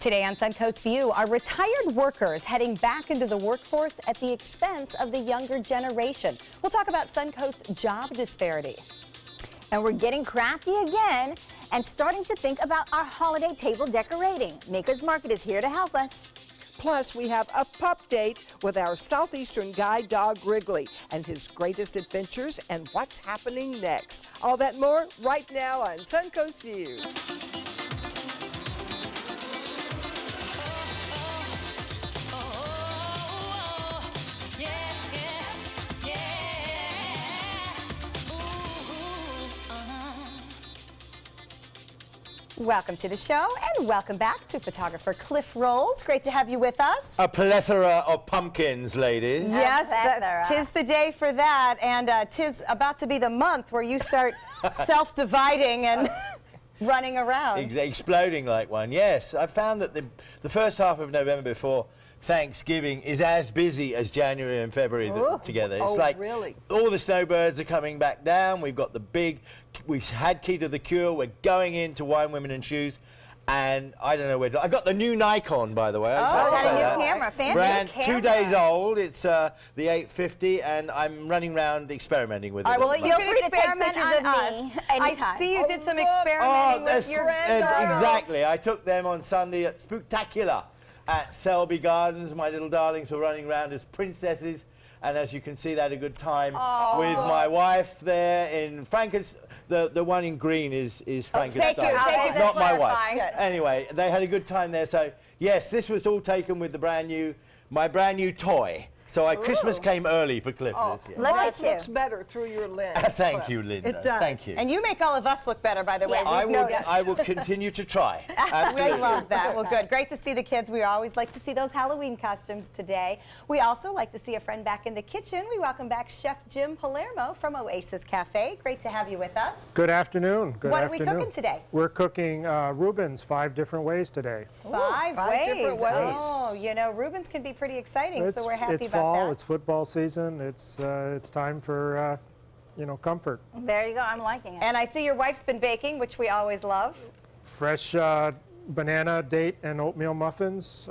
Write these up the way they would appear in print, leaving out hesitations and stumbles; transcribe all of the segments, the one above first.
Today on Suncoast View, are retired workers heading back into the workforce at the expense of the younger generation? We'll talk about Suncoast job disparity. And we're getting crafty again and starting to think about our holiday table decorating. Maker's Market is here to help us. Plus, we have a pup date with our southeastern guide dog Wrigley and his greatest adventures and what's happening next. All that more right now on Suncoast View. Welcome to the show and welcome back to photographer Cliff Rolls. Great to have you with us. A plethora of pumpkins, ladies. Yes, tis the day for that, and tis about to be the month where you start self-dividing and running around. Exploding like one, yes. I found that the first half of November before Thanksgiving is as busy as January and February together. It's like really? All the snowbirds are coming back down. We've got we've had Key to the Cure. We're going into Wine, Women and Shoes. And I don't know where I got the new Nikon, by the way. Oh, got a new camera, fancy brand, camera. 2 days old. It's the 850, and I'm running around experimenting with it. All right, well, you can experiment on us. Anytime. I see you did some experimenting with your granddaughters. Exactly. I took them on Sunday at Spooktacular at Selby Gardens. My little darlings were running around as princesses, and as you can see, they had a good time with my wife there in Frankenstein. The one in green is Frankenstein. Thank you. Not my wife. Anyway, they had a good time there. So yes, this was all taken with my brand new toy. So Christmas came early for Cliff this year. Look at It you. looks better through your lens. Thank you, Linda. It does. Thank you. And you make all of us look better, by the way. I We've noticed. will continue to try. Absolutely. We love that. Well, good. Great to see the kids. We always like to see those Halloween costumes today. We also like to see a friend back in the kitchen. We welcome back Chef Jim Palermo from Oasis Cafe. Great to have you with us. Good afternoon. What are we cooking today? We're cooking Reubens 5 different ways today. Five different ways. Oh, you know, Reubens can be pretty exciting, so we're happy it's about fall, that. It's football season. It's time for comfort. There you go. I'm liking it. And I see your wife's been baking, which we always love. Fresh banana, date, and oatmeal muffins,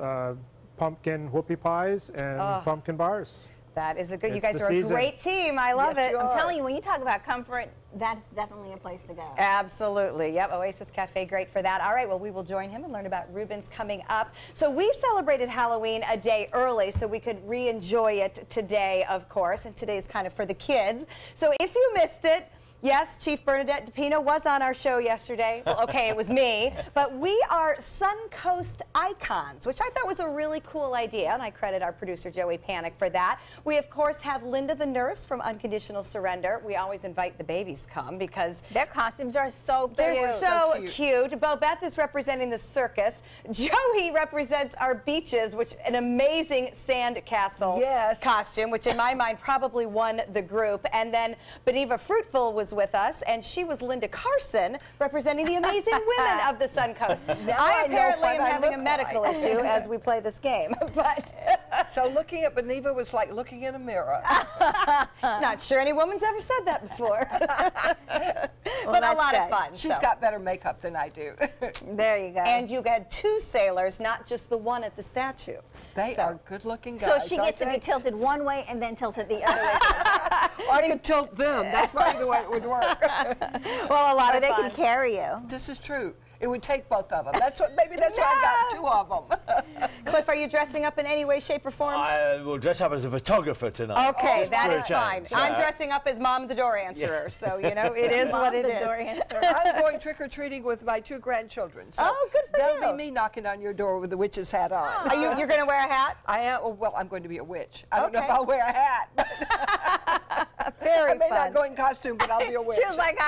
pumpkin whoopie pies, and pumpkin bars. That is a good. You It's guys the are season. a great team. I love Yes, it. you I'm are. telling you, when you talk about comfort, that's definitely a place to go. Absolutely. Yep, Oasis Cafe, great for that. All right, well, we will join him and learn about Reubens coming up. So we celebrated Halloween a day early so we could re-enjoy it today, of course, and today is kind of for the kids. So if you missed it, yes, Chief Bernadette DePino was on our show yesterday. Well, okay, it was me. But we are Suncoast icons, which I thought was a really cool idea, and I credit our producer, Joey Panic, for that. We, of course, have Linda the nurse from Unconditional Surrender. We always invite the babies come because Their costumes are so cute. they're so cute. Bobeth is representing the circus. Joey represents our beaches, which an amazing sand castle costume, which in my mind probably won the group. And then Beneva Fruitful was with us, and she was Linda Carson, representing the amazing women of the Suncoast. I apparently am having a medical issue as we play this game, but So looking at Beneva was like looking in a mirror. not sure any woman's ever said that before. But a lot of fun. She's got better makeup than I do. There you go. And you had 2 sailors, not just the one at the statue. They So- are good-looking so guys. she gets to be tilted one way and then tilted the other way. I could tilt them. That's probably the way it would work. Well, a lot Or of they fun. can carry you. This is true. It would take both of them. Maybe that's why I got 2 of them. Cliff, are you dressing up in any way, shape, or form? I will dress up as a photographer tonight. Okay, Just that for a is fine. change. I'm dressing up as Mom the Door Answerer, so, you know, it is what it is. I'm going trick-or-treating with my 2 grandchildren. So Oh, good for that'll you. be me knocking on your door with the witch's hat on. You're going to wear a hat? I am. Well, I'm going to be a witch. I don't know Okay. if I'll wear a hat. But Very I may fun. not go in costume, but I'll be a witch. She was like,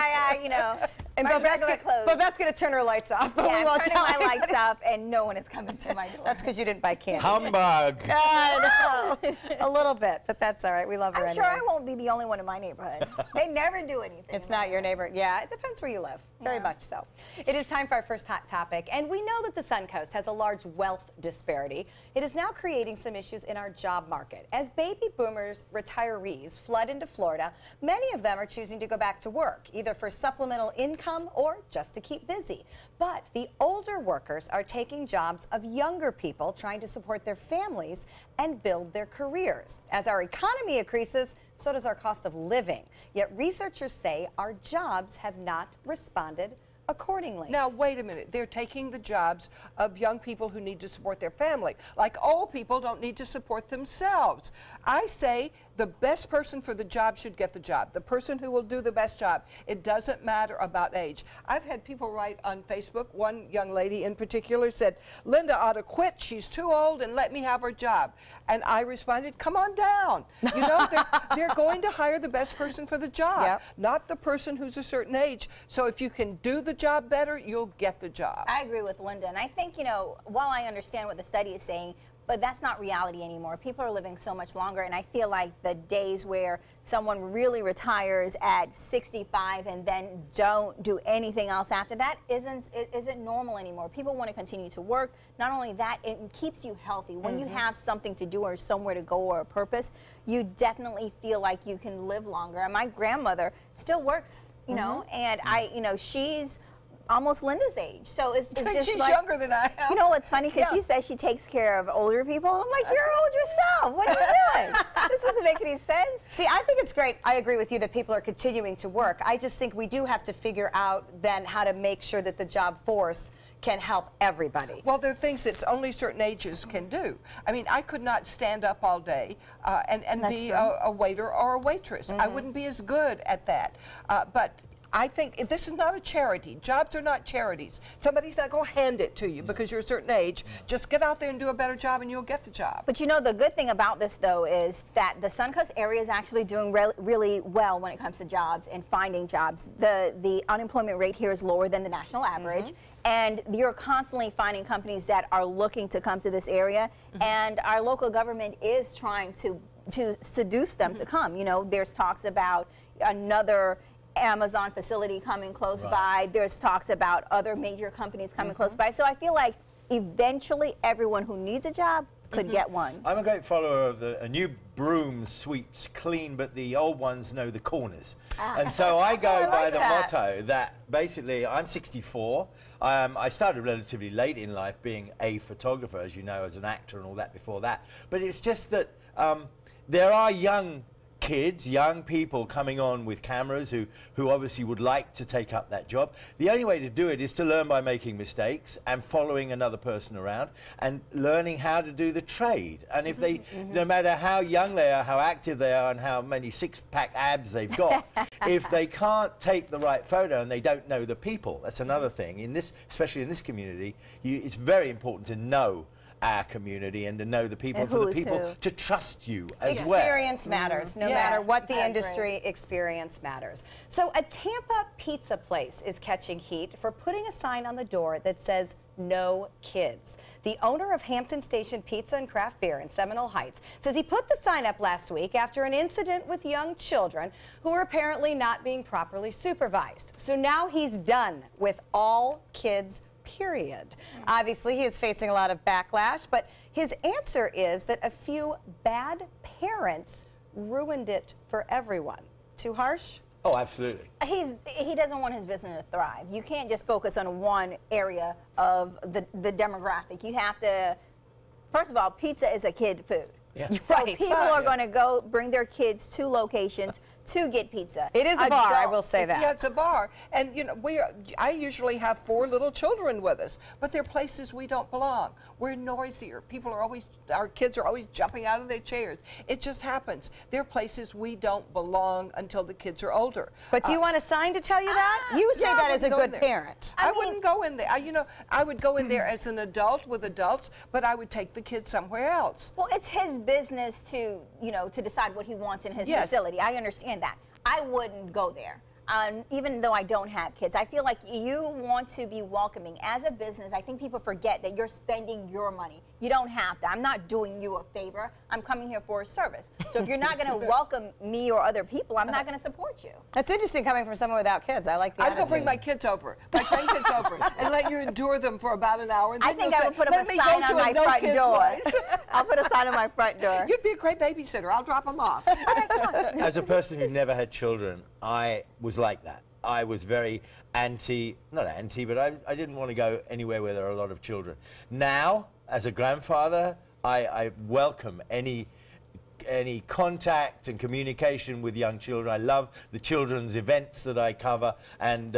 you know, And my Bobette's regular clothes. going to turn her lights off, but Yeah, we I'm won't turning tell my anybody. lights off, and no one is coming to my door. That's because you didn't buy candy. Humbug. I know. A little bit, but that's all right. We love her I'm anyway. sure I won't be the only one in my neighborhood. They never do anything. It's not your neighbor. Yeah, it depends where you live. Very much so. It is time for our first hot topic, and we know that the Suncoast has a large wealth disparity. It is now creating some issues in our job market. As baby boomers retirees flood into Florida, many of them are choosing to go back to work, either for supplemental income or just to keep busy. But the older workers are taking jobs of younger people trying to support their families and build their careers. As our economy increases, so does our cost of living. Yet researchers say our jobs have not responded accordingly. Now, wait a minute. They're taking the jobs of young people who need to support their family. Like old people don't need to support themselves. I say the best person for the job should get the job. The person who will do the best job. It doesn't matter about age. I've had people write on Facebook. One young lady in particular said, Linda ought to quit. She's too old and let me have her job. And I responded, come on down. You know, they're going to hire the best person for the job, not the person who's a certain age. So if you can do the job better, you'll get the job. I agree with Linda, and I think, you know, while I understand what the study is saying, but that's not reality anymore. People are living so much longer, and I feel like the days where someone really retires at 65 and then don't do anything else after that isn't normal anymore. People want to continue to work. Not only that, it keeps you healthy. When you have something to do or somewhere to go or a purpose, you definitely feel like you can live longer. And my grandmother still works, you know, and she's almost Linda's age, so it's just she's like, younger than I am. You know what's funny? Because she says she takes care of older people. I'm like, you're old yourself. What are you doing? This doesn't make any sense. See, I think it's great. I agree with you that people are continuing to work. I just think we do have to figure out then how to make sure that the job force can help everybody. Well, there are things that only certain ages can do. I mean, I could not stand up all day and be a waiter or a waitress. I wouldn't be as good at that. But I think this is not a charity. Jobs are not charities. Somebody's not going to hand it to you because you're a certain age. Just get out there and do a better job and you'll get the job. But you know, the good thing about this, though, is that the Suncoast area is actually doing really well when it comes to jobs and finding jobs. The unemployment rate here is lower than the national average. And you're constantly finding companies that are looking to come to this area. And our local government is trying to seduce them to come. You know, there's talks about another Amazon facility coming close by. There's talks about other major companies coming close by. So I feel like eventually everyone who needs a job could get one. I'm a great follower of a new broom sweeps clean, but the old ones know the corners. And so I go by the motto that basically I'm 64. I started relatively late in life being a photographer, as you know, as an actor and all that before that. But it's just that there are young kids, young people coming on with cameras who obviously would like to take up that job. The only way to do it is to learn by making mistakes and following another person around and learning how to do the trade. And if they, no matter how young they are, how active they are, and how many six-pack abs they've got, if they can't take the right photo and they don't know the people, that's another thing. In this, especially in this community, it's very important to know our community and to know the people, and for the people to trust you as well. Experience matters, no matter what the industry, experience matters. So a Tampa pizza place is catching heat for putting a sign on the door that says no kids. The owner of Hampton Station Pizza and Craft Beer in Seminole Heights says he put the sign up last week after an incident with young children who were apparently not being properly supervised. So now he's done with all kids, period. Obviously, he is facing a lot of backlash, but his answer is that a few bad parents ruined it for everyone. Too harsh? Oh, absolutely. He doesn't want his business to thrive. You can't just focus on one area of the demographic. You have to, first of all, pizza is a kid food. Yeah. So people are going to go bring their kids to locations to get pizza. It is a bar, I will say that. Yeah, it's a bar. And, you know, I usually have 4 little children with us, but they're places we don't belong. We're noisier. Our kids are always jumping out of their chairs. It just happens. They're places we don't belong until the kids are older. But do you want a sign to tell you that? You say that as a good parent. I wouldn't go in there. I would go in there as an adult with adults, but I would take the kids somewhere else. Well, it's his business to decide what he wants in his facility. I understand that. I wouldn't go there. even though I don't have kids, I feel like you want to be welcoming. As a business, I think people forget that you're spending your money. You don't have to. I'm not doing you a favor. I'm coming here for a service. So if you're not going to welcome me or other people, I'm not going to support you. That's interesting coming from someone without kids. I like the I'm going to bring attitude. my kids over, my grandkids over, and let you endure them for about an hour. And I then think I you'll would put say, up a "Let me sign go on to a my no front kids door. place." I'll put a sign on my front door. You'd be a great babysitter. I'll drop them off. As a person who never had children, I was like that. I was very not anti, but I didn't want to go anywhere where there are a lot of children. Now, as a grandfather, I welcome any contact and communication with young children. I love the children's events that I cover, and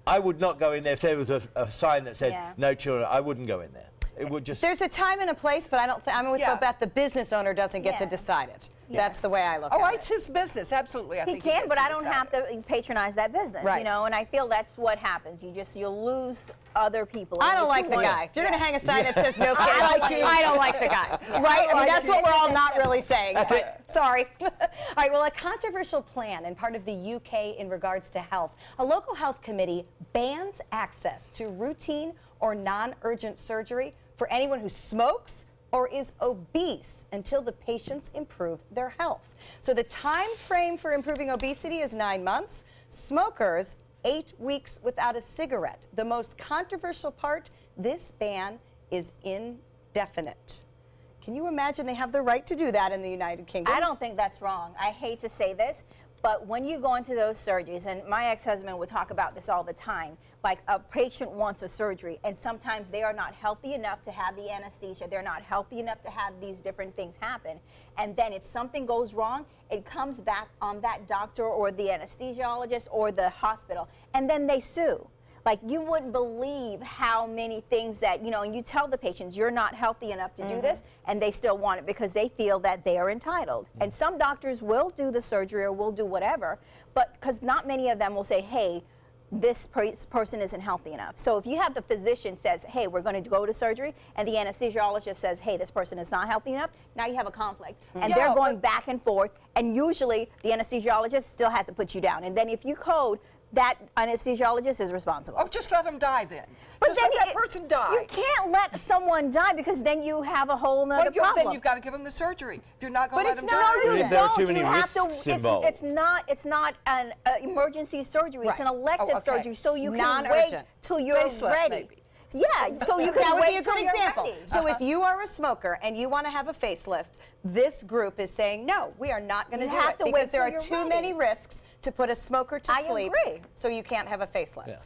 I would not go in there if there was a sign that said no children. I wouldn't go in there. It would just. There's a time and a place, but I'm with Beth. The business owner doesn't get to decide it. That's the way I look at it. It's his business, absolutely. I He think can, but I gets to don't have decide. to patronize that business, Right. you know, and I feel that's what happens. You'll lose other people. I don't like the guy. If you're going to hang a sign that says no kids, I don't like the guy. Right? I mean, that's what we're all not really saying. That's it. Sorry. All right, well, a controversial plan in part of the UK in regards to health. A local health committee bans access to routine or non-urgent surgery for anyone who smokes or is obese until the patients improve their health. So the time frame for improving obesity is 9 months. Smokers, 8 weeks without a cigarette. The most controversial part, this ban is indefinite. Can you imagine they have the right to do that in the United Kingdom? I don't think that's wrong. I hate to say this, but when you go into those surgeries, and my ex-husband would talk about this all the time, like a patient wants a surgery, and sometimes they are not healthy enough to have the anesthesia. They're not healthy enough to have these different things happen. And then if something goes wrong, it comes back on that doctor or the anesthesiologist or the hospital, and then they sue. Like, you wouldn't believe how many things that, you know, and you tell the patients you're not healthy enough to do this, and they still want it because they feel that they are entitled. And some doctors will do the surgery or will do whatever, but because not many of them will say, hey, this person isn't healthy enough. So if you have the physician says, hey, we're going to go to surgery, and the anesthesiologist says, hey, this person is not healthy enough, now you have a conflict. And they're going back and forth, and usually the anesthesiologist still has to put you down. And then if you code, that anesthesiologist is responsible. Oh, just let them die then. But just then let that person die. You can't let someone die because then you have a whole nother problem. Then you've got to give them the surgery. If you're not going to let them No, die. you If there are don't. too many You have to. risks involved. It's not an emergency surgery. It's an elective surgery, so you can wait Non-urgent. till you're Facelift, ready. maybe. Yeah, so you can That would wait be a till good you're example. ready. So if you are a smoker and you want to have a facelift, this group is saying, no, we are not going to You do have it to because wait there till are you're too ready. many risks to put a smoker to I sleep. agree. So you can't have a facelift. Yeah.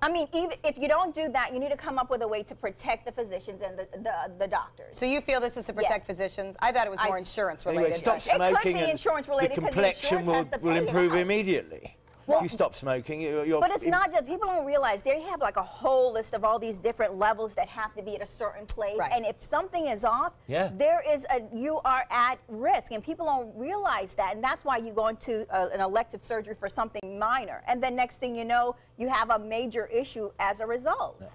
I mean, even if you don't do that, you need to come up with a way to protect the physicians and the doctors. So you feel this is to protect physicians? I thought it was more insurance related. Anyway, stop It could smoking be and insurance the related because the complexion insurance has to will pay it improve out. immediately. If you stop smoking, you're But it's not just, people don't realize they have like a whole list of all these different levels that have to be at a certain place. Right. And if something is off, Yeah. you are at risk. And people don't realize that. And that's why you go into an elective surgery for something minor. And then next thing you know, you have a major issue as a result. Yeah.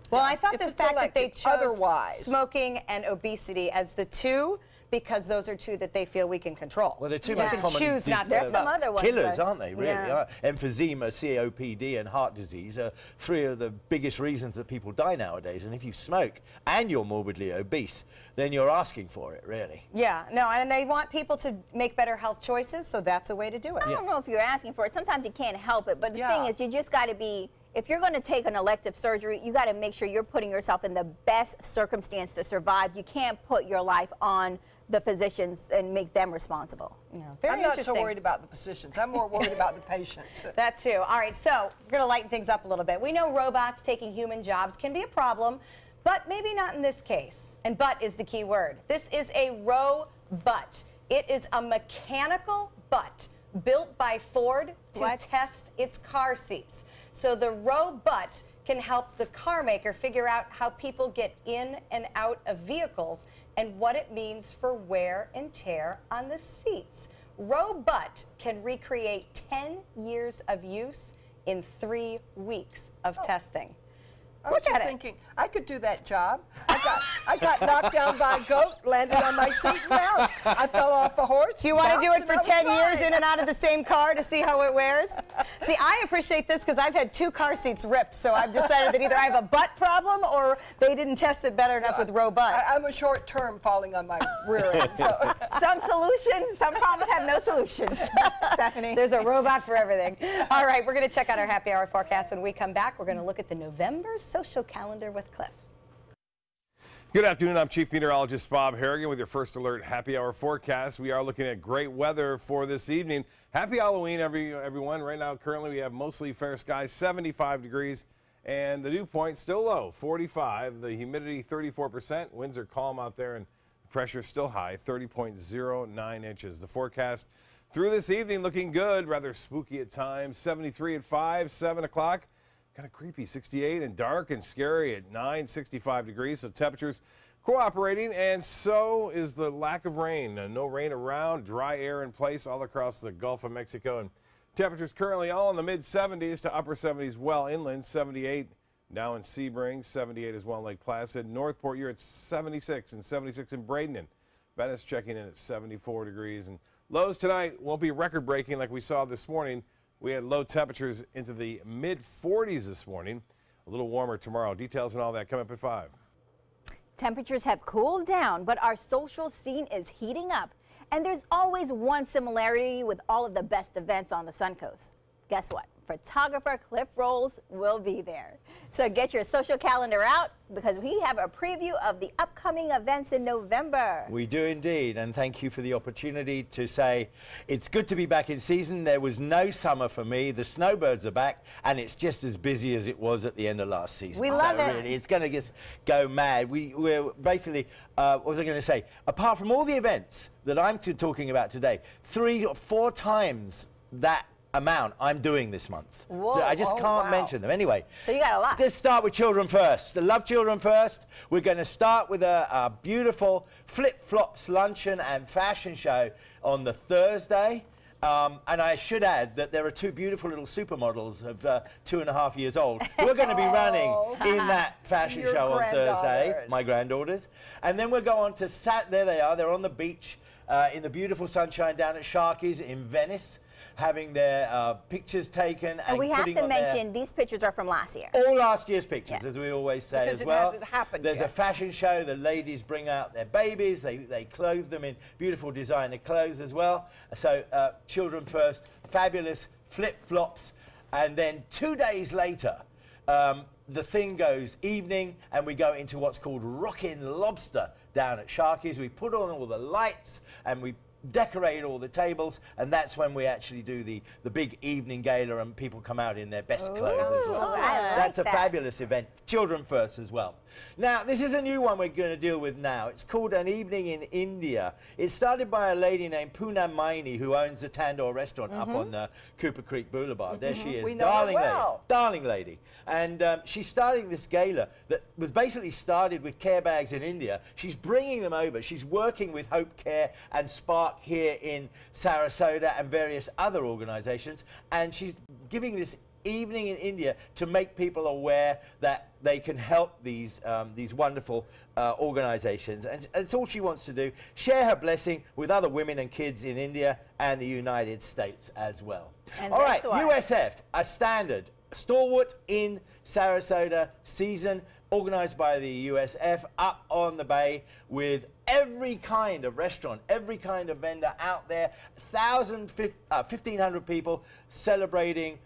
Well, I thought If the it's fact that they elective. chose Otherwise. smoking and obesity as the two, because those are two that they feel we can control. Well, they're two You most can common choose not to There's smoke. some other ones, killers, but- aren't they, really? Yeah. Emphysema, COPD, and heart disease are 3 of the biggest reasons that people die nowadays. And if you smoke and you're morbidly obese, then you're asking for it, really. Yeah, no, and they want people to make better health choices, so that's a way to do it. I don't know if you're asking for it. Sometimes you can't help it. But the Yeah. thing is, you just got to be, if you're going to take an elective surgery, you got to make sure you're putting yourself in the best circumstance to survive. You can't put your life on the physicians and make them responsible. Yeah, very I'm not interesting. so worried about the physicians. I'm more worried about the patients. That too. All right, so we're going to lighten things up a little bit. We know robots taking human jobs can be a problem, but maybe not in this case. And but is the key word. This is a robot. It is a mechanical butt built by Ford to test its car seats. So the robot can help the car maker figure out how people get in and out of vehicles and what it means for wear and tear on the seats. Robot can recreate 10 years of use in 3 weeks of testing. I was Look at just it. thinking, I could do that job. I I got knocked down by a goat, landed on my seat, and bounced. I fell off a horse. Do you want to do it bounced, for and 10 years fine. in and out of the same car to see how it wears? See, I appreciate this because I've had 2 car seats ripped, so I've decided that either I have a butt problem or they didn't test it better enough with Roe butt. I'm a short term falling on my rear end. So. Some solutions, some problems have no solutions. Stephanie. There's a robot for everything. All right, we're going to check out our happy hour forecast. When we come back, we're going to look at the November social calendar with Cliff. Good afternoon. I'm Chief Meteorologist Bob Harrigan with your first alert happy hour forecast. We are looking at great weather for this evening. Happy Halloween, everyone. Right now, currently, we have mostly fair skies, 75 degrees, and the dew point still low, 45. The humidity, 34%. Winds are calm out there, and the pressure still high, 30.09 inches. The forecast through this evening looking good, rather spooky at times. 73 at 5, 7 o'clock. Kind of creepy, 68, and dark and scary at 9, 65 degrees. So temperatures cooperating, and so is the lack of rain. No rain around, dry air in place all across the Gulf of Mexico. And temperatures currently all in the mid-70s to upper 70s well inland, 78 now in Sebring, 78 as well in Lake Placid. Northport, you're at 76 and 76 in Bradenton. Venice checking in at 74 degrees. And lows tonight won't be record-breaking like we saw this morning. We had low temperatures into the mid-40s this morning. A little warmer tomorrow. Details and all that come up at 5. Temperatures have cooled down, but our social scene is heating up. And there's always one similarity with all of the best events on the Suncoast. Guess what? Photographer Cliff Rolls will be there. So get your social calendar out because we have a preview of the upcoming events in November. We do indeed, and thank you for the opportunity to say it's good to be back in season. There was no summer for me. The snowbirds are back, and it's just as busy as it was at the end of last season. We love it. Really, it's going to just go mad. We're basically, what was I going to say? Apart from all the events that I'm talking about today, 3 or 4 times that amount I'm doing this month. Whoa, so I just can't mention them. Anyway, so you got a lot. Let's start with children first. Love children first. We're going to start with a beautiful flip-flops luncheon and fashion show on the Thursday. And I should add that there are 2 beautiful little supermodels of 2.5 years old who are going to be running in that fashion Your show on Thursday, granddaughters. my granddaughters. And then we'll go on to there they are. They're on the beach in the beautiful sunshine down at Sharky's in Venice, having their pictures taken and we have putting to on mention these pictures are from last year. all last year's pictures, as we always say Because as well. it hasn't happened There's yet. a fashion show. The ladies bring out their babies. They clothe them in beautiful designer clothes as well. So children first, fabulous flip-flops. And then 2 days later, the thing goes evening, and we go into what's called Rockin' Lobster down at Sharky's. We put on all the lights, and we decorate all the tables, and that's when we actually do the big evening gala, and people come out in their best clothes as well. I like That's a that. fabulous event. Children first as well. Now, this is a new one we're going to deal with now. It's called An Evening in India. It's started by a lady named Poonam Maini, who owns the Tandoor restaurant up on Cooper Creek Boulevard. There she is. We know her darling well. lady. Darling lady. And she's starting this gala that was basically started with care bags in India. She's bringing them over. She's working with Hope Care and Spark here in Sarasota and various other organizations. And she's giving this evening in India to make people aware that they can help these wonderful organizations. And it's all she wants to do, share her blessing with other women and kids in India and the United States as well. And all right, that's why- USF, a standard, stalwart in Sarasota season, organized by the USF, up on the bay with every kind of restaurant, every kind of vendor out there, 1,500 people celebrating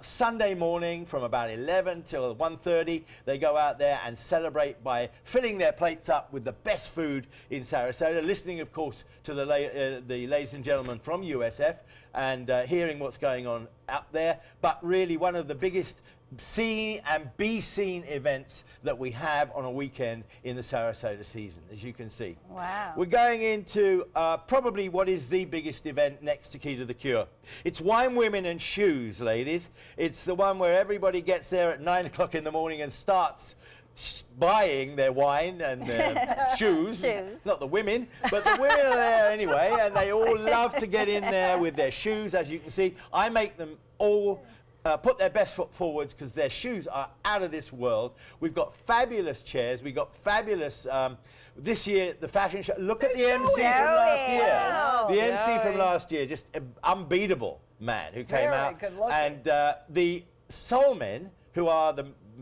Sunday morning from about 11 till 1:30. They go out there and celebrate by filling their plates up with the best food in Sarasota, listening, of course, to the ladies and gentlemen from USF and hearing what's going on up there. But really one of the biggest see and be seen events that we have on a weekend in the Sarasota season, as you can see. Wow. We're going into probably what is the biggest event next to Key to the Cure. It's Wine, Women and Shoes, ladies. It's the one where everybody gets there at 9 o'clock in the morning and starts buying their wine and their shoes. Not the women, but the women are there anyway, and they all love to get in there with their shoes, as you can see. I make them all put their best foot forwards because their shoes are out of this world. We've got fabulous chairs. We've got fabulous, this year, the fashion show. Look at the MC from last year. Wow. The MC from last year, just an unbeatable man who came out. Good looking. And the soul men, who are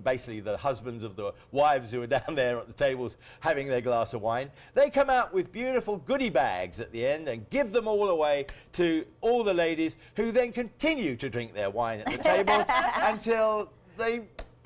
basically the husbands of the wives who are down there at the tables having their glass of wine, they come out with beautiful goodie bags at the end and give them all away to all the ladies, who then continue to drink their wine at the tables until they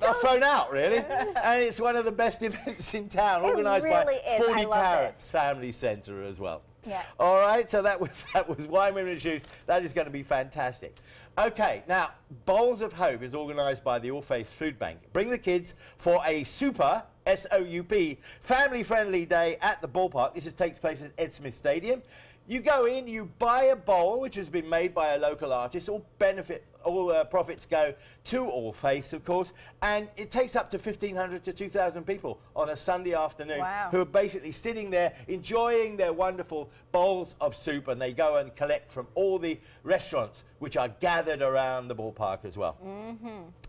are thrown out, really. And it's one of the best events in town, organised really by is. 40 I love Carats this. Family Centre as well. Yeah. All right, so that was Wine, Women and Shoes. That is going to be fantastic. Okay, now, Bowls of Hope is organised by the All Faiths Food Bank. Bring the kids for a super, S-O-U-P, family-friendly day at the ballpark. This takes place at Ed Smith Stadium. You go in, you buy a bowl, which has been made by a local artist. All profits go to All Faiths, of course, and it takes up to 1,500 to 2,000 people on a Sunday afternoon who are basically sitting there enjoying their wonderful bowls of soup, and they go and collect from all the restaurants which are gathered around the ballpark as well.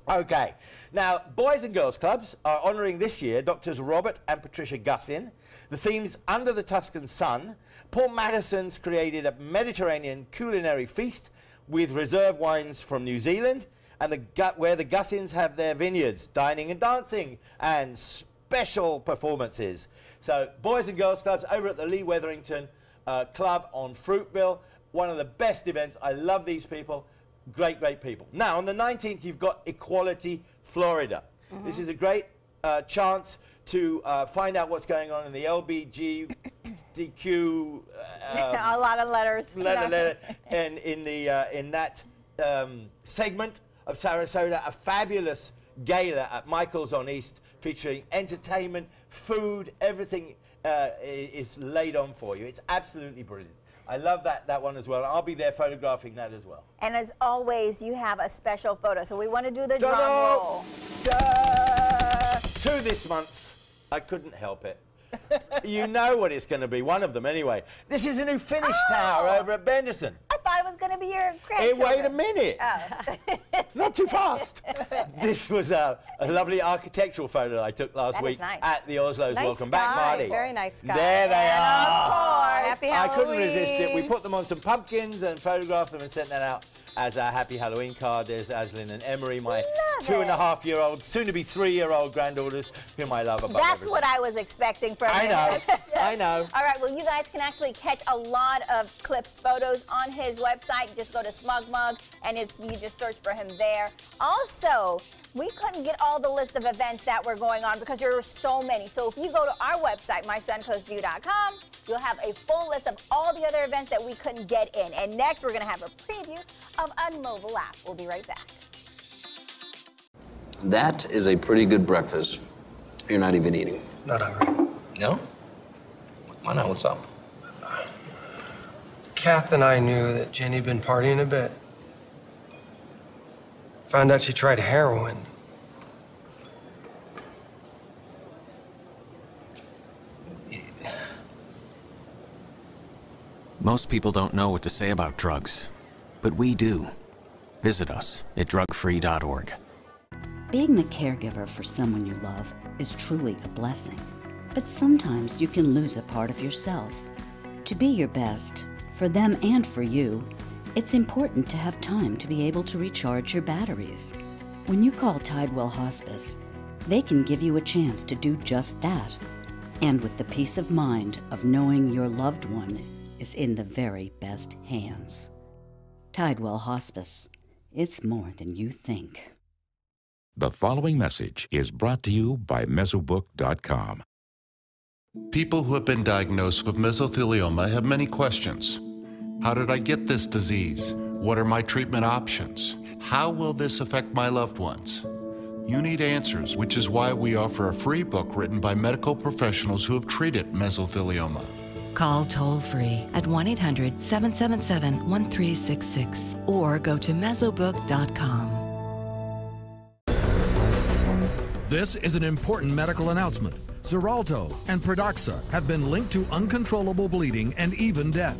Okay, now Boys and Girls Clubs are honouring this year Doctors Robert and Patricia Gussin. The theme's Under the Tuscan Sun. Paul Mattison's created a Mediterranean culinary feast with reserve wines from New Zealand, and where the Gussins have their vineyards, dining and dancing, and special performances. So Boys and Girls Clubs over at the Lee Wetherington Club on Fruitville. One of the best events. I love these people. Great, great people. Now, on the 19th, you've got Equality Florida. This is a great chance to find out what's going on in the LBGTQ. A lot of letters. And in that segment of Sarasota, a fabulous gala at Michael's on East featuring entertainment, food, everything is laid on for you. It's absolutely brilliant. I love that one as well. I'll be there photographing that as well. And as always, you have a special photo. So we want to do the drum roll. To this month, I couldn't help it. You know what it's going to be, one of them anyway. This is a new finish tower over at Benderson. I thought it was going to be your Hey, grandchildren. wait a minute. Not too fast. This was a lovely architectural photo I took last week at the Oslo's Welcome Back party. Very nice sky. There they are. Of course. Happy I Halloween. couldn't resist it. We put them on some pumpkins and photographed them and sent that out as a Happy Halloween card. There's Ashlyn and Emery, my 2.5-year-old, soon-to-be 3-year-old granddaughters, whom I love above That's everything. what I was expecting from I him. know. I know. All right, well, you guys can actually catch a lot of clips, photos on his website. Just go to Smug Mug, and you just search for him there. Also, we couldn't get all the list of events that were going on because there were so many. So if you go to our website, mysuncoastview.com, you'll have a full list of all the other events that we couldn't get in. And next, we're going to have a preview of a mobile app. We'll be right back. That is a pretty good breakfast. You're not even eating. Not hungry. No? Why not? What's up? Kath and I knew that Jenny'd been partying a bit. Found out she tried heroin. Most people don't know what to say about drugs, but we do. Visit us at drugfree.org. Being the caregiver for someone you love is truly a blessing. But sometimes you can lose a part of yourself. To be your best, for them and for you, it's important to have time to be able to recharge your batteries. When you call Tidewell Hospice, they can give you a chance to do just that. And with the peace of mind of knowing your loved one is in the very best hands. Tidewell Hospice. It's more than you think. The following message is brought to you by Mesobook.com. People who have been diagnosed with mesothelioma have many questions. How did I get this disease? What are my treatment options? How will this affect my loved ones? You need answers, which is why we offer a free book written by medical professionals who have treated mesothelioma. Call toll-free at 1-800-777-1366 or go to mesobook.com. This is an important medical announcement. Xarelto and Pradaxa have been linked to uncontrollable bleeding and even death.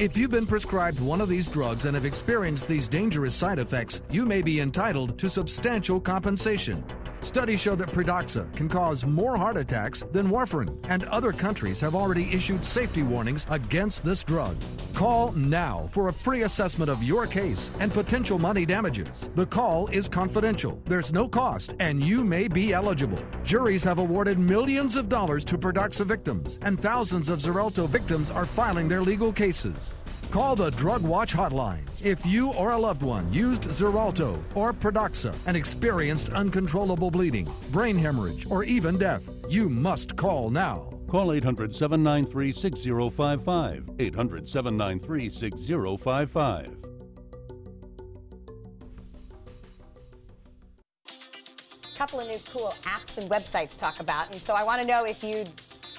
If you've been prescribed one of these drugs and have experienced these dangerous side effects, you may be entitled to substantial compensation. Studies show that Pradaxa can cause more heart attacks than warfarin, and other countries have already issued safety warnings against this drug. Call now for a free assessment of your case and potential money damages. The call is confidential, there's no cost, and you may be eligible. Juries have awarded millions of dollars to Pradaxa victims, and thousands of Xarelto victims are filing their legal cases. Call the Drug Watch hotline if you or a loved one used Xarelto or Pradaxa and experienced uncontrollable bleeding, brain hemorrhage, or even death. You must call now. Call 800-793-6055. 800-793-6055. A couple of new cool apps and websites to talk about, and so I want to know if you'd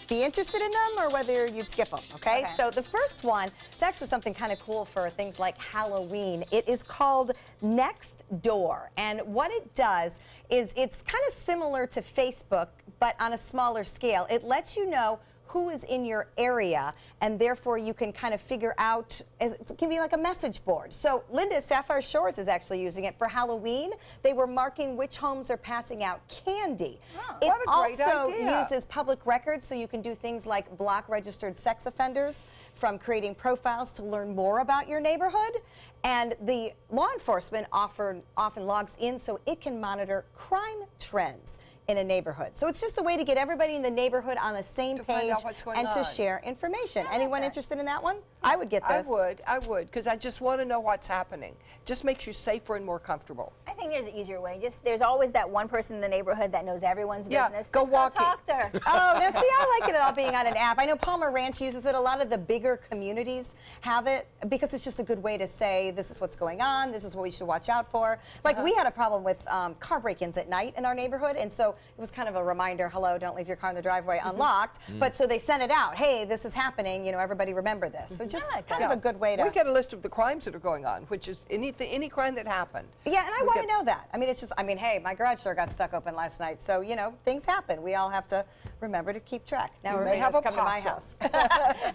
be interested in them or whether you'd skip them, okay? So the first one, it's actually something kind of cool for things like Halloween. It is called Nextdoor, and what it does is it's kind of similar to Facebook, but on a smaller scale. It lets you know who is in your area, and therefore you can kind of figure out, it can be like a message board. So Linda, Sapphire Shores is actually using it for Halloween. They were marking which homes are passing out candy. Oh, it what a great also idea. uses public records, so you can do things like block registered sex offenders from creating profiles to learn more about your neighborhood. And the law enforcement often logs in so it can monitor crime trends in a neighborhood. So it's just a way to get everybody in the neighborhood on the same page and to share information. Anyone interested in that one? I would get this. I would, because I just want to know what's happening. Just makes you safer and more comfortable. I think there's an easier way. There's always that one person in the neighborhood that knows everyone's business. Go Just walking. Go talk to her. Oh, now see, I like it all being on an app. I know Palmer Ranch uses it. A lot of the bigger communities have it because it's just a good way to say, this is what's going on, this is what we should watch out for. Like we had a problem with car break-ins at night in our neighborhood, and so it was kind of a reminder, hello, don't leave your car in the driveway unlocked. But so they sent it out, hey, this is happening, you know, everybody remember this. So just kind of a good way to... We get a list of the crimes that are going on, which is any crime that happened. Yeah, and I want to know that. I mean, it's just, I mean, hey, my garage door got stuck open last night, so, you know, things happen. We all have to remember to keep track. Now You may have everybody a knows come to my house.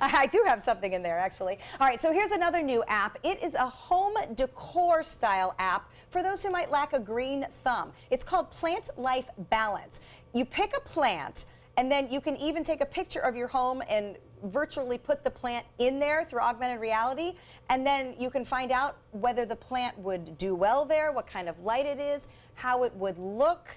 I do have something in there, actually. All right, so here's another new app. It is a home decor style app for those who might lack a green thumb. It's called Plant Life Balance. You pick a plant, and then you can even take a picture of your home and virtually put the plant in there through augmented reality, and then you can find out whether the plant would do well there, what kind of light it is, how it would look.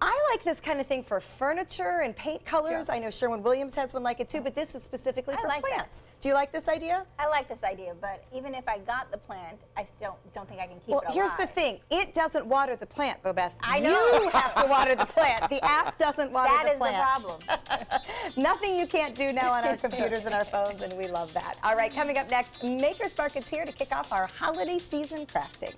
I like this kind of thing for furniture and paint colors. I know Sherwin-Williams has one like it too, but this is specifically for plants. Do you like this idea? I like this idea, but even if I got the plant, I still don't think I can keep it alive. Well, here's the thing. It doesn't water the plant, Bobeth. I know. You have to water the plant. The app doesn't water the plant. That is the problem. Nothing you can't do now on our computers and our phones, and we love that. All right, coming up next, Maker's Mark is here to kick off our holiday season crafting.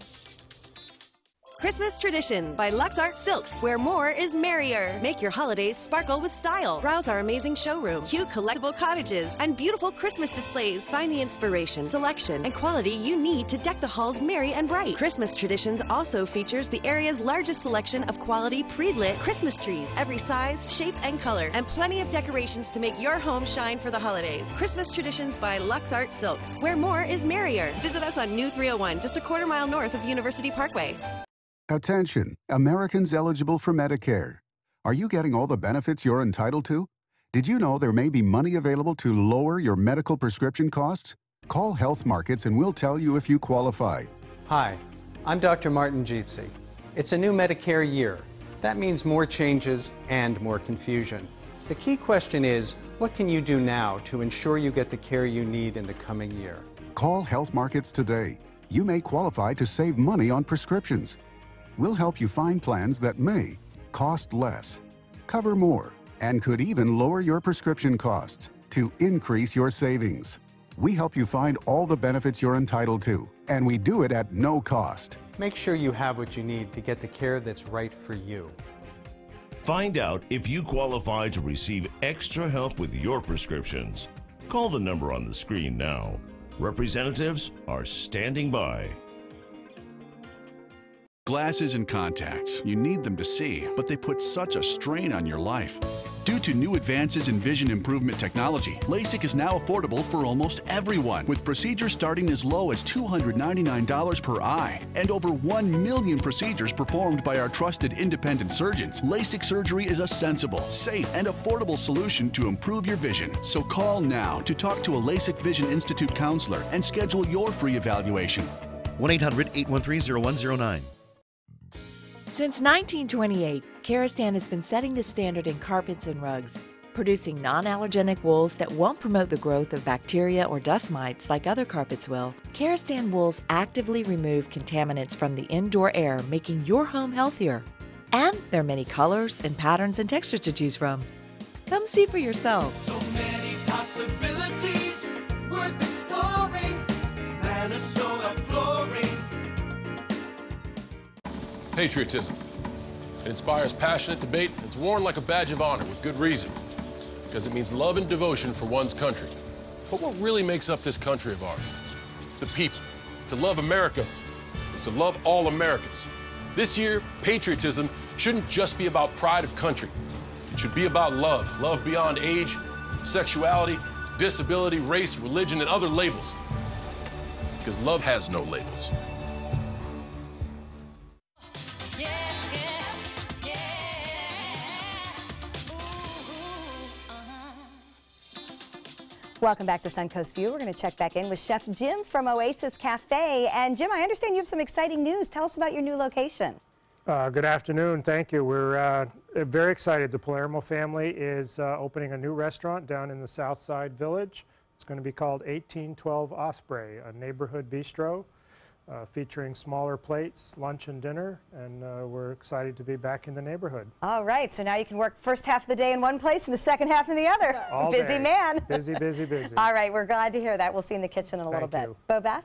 Christmas Traditions by Lux Art Silks, where more is merrier. Make your holidays sparkle with style. Browse our amazing showroom, cute collectible cottages, and beautiful Christmas displays. Find the inspiration, selection, and quality you need to deck the halls merry and bright. Christmas Traditions also features the area's largest selection of quality pre-lit Christmas trees, every size, shape, and color, and plenty of decorations to make your home shine for the holidays. Christmas Traditions by Lux Art Silks, where more is merrier. Visit us on New 301, just a quarter mile north of University Parkway. Attention, Americans eligible for Medicare. Are you getting all the benefits you're entitled to? Did you know there may be money available to lower your medical prescription costs? Call Health Markets and we'll tell you if you qualify. Hi, I'm Dr. Martin Jeetsi. It's a new Medicare year. That means more changes and more confusion. The key question is, what can you do now to ensure you get the care you need in the coming year? Call Health Markets today. You may qualify to save money on prescriptions. We'll help you find plans that may cost less, cover more, and could even lower your prescription costs to increase your savings. We help you find all the benefits you're entitled to, and we do it at no cost. Make sure you have what you need to get the care that's right for you. Find out if you qualify to receive extra help with your prescriptions. Call the number on the screen now. Representatives are standing by. Glasses and contacts. You need them to see, but they put such a strain on your life. Due to new advances in vision improvement technology, LASIK is now affordable for almost everyone, with procedures starting as low as $299 per eye. And over 1 million procedures performed by our trusted independent surgeons. LASIK surgery is a sensible, safe, and affordable solution to improve your vision. So call now to talk to a LASIK Vision Institute counselor and schedule your free evaluation. 1-800-813-0109. Since 1928, Karastan has been setting the standard in carpets and rugs, producing non-allergenic wools that won't promote the growth of bacteria or dust mites like other carpets will. Karastan wools actively remove contaminants from the indoor air, making your home healthier. And there are many colors and patterns and textures to choose from. Come see for yourselves. So many possibilities worth exploring. Minnesota Flooring. Patriotism. It inspires passionate debate. It's worn like a badge of honor with good reason, because it means love and devotion for one's country. But what really makes up this country of ours? It's the people. To love America is to love all Americans. This year, patriotism shouldn't just be about pride of country. It should be about love. Love beyond age, sexuality, disability, race, religion, and other labels. Because love has no labels. Welcome back to Suncoast View. We're going to check back in with Chef Jim from Oasis Cafe. And Jim, I understand you have some exciting news. Tell us about your new location. Good afternoon. Thank you. We're very excited. The Palermo family is opening a new restaurant down in the South Side Village. It's going to be called 1812 Osprey, a neighborhood bistro featuring smaller plates, lunch and dinner, and we're excited to be back in the neighborhood. All right, so now you can work first half of the day in one place and the second half in the other. All busy day. man. Busy, busy, busy. All right, we're glad to hear that. We'll see you in the kitchen in a little bit. Bo Beth?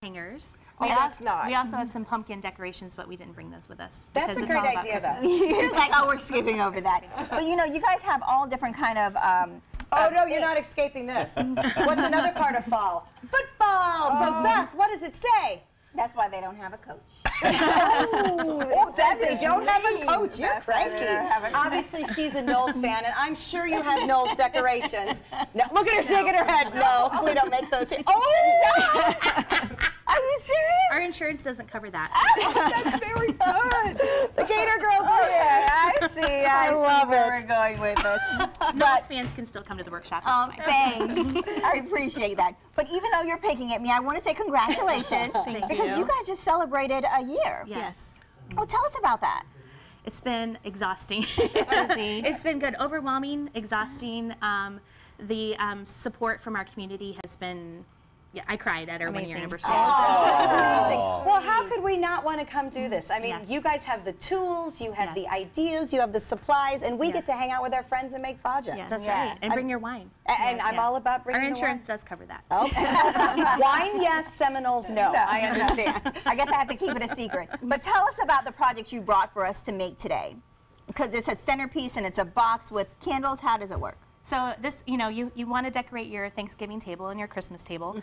Hangers. Oh, that's nice. We also have some pumpkin decorations, but we didn't bring those with us. That's a great idea, though. You're like, oh, we're skipping over that. But you know, you guys have all different kind of. Oh no, you're not escaping this. What's another part of fall? Football. But Beth, what does it say? That's why they don't have a coach. Oh, that they don't have a coach. You're That's why they cranky. don't have a coach. Obviously, she's a Knowles fan, and I'm sure you have Knowles decorations. No, look at her shaking her head. No, we don't make those. Oh! Are you serious? Our insurance doesn't cover that. That's very good. The Gator girls are here. I see. I love where it. we're going with this. Knowles fans can still come to the workshop. Oh, thanks. I appreciate that. But even though you're picking at me, I want to say congratulations. Because you guys just celebrated a year. Yes. Oh, tell us about that. It's been exhausting. It's been good. Overwhelming, exhausting. The support from our community has been. Yeah, I cried at our one-year anniversary. Oh. Well, how could we not want to come do this? I mean, you guys have the tools, you have the ideas, you have the supplies, and we get to hang out with our friends and make projects. Yes, that's right. And bring your wine. And I'm all about bringing our the insurance does cover that. Okay. Wine, yes. Seminoles, no. I understand. I guess I have to keep it a secret. But tell us about the project you brought for us to make today. Because it's a centerpiece and it's a box with candles. How does it work? So this, you know, you want to decorate your Thanksgiving table and your Christmas table.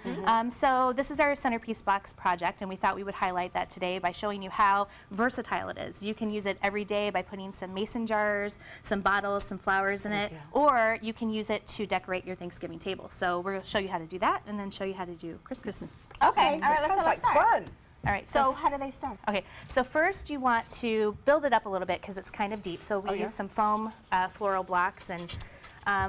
So this is our centerpiece box project, and we thought we would highlight that today by showing you how versatile it is. You can use it every day by putting some mason jars, some bottles, some flowers in it, or you can use it to decorate your Thanksgiving table. So we're going to show you how to do that, and then show you how to do Christmas. Okay, all right, let's start. Fun. All right. So how do they start? Okay. So first you want to build it up a little bit because it's kind of deep. So we use some foam floral blocks and.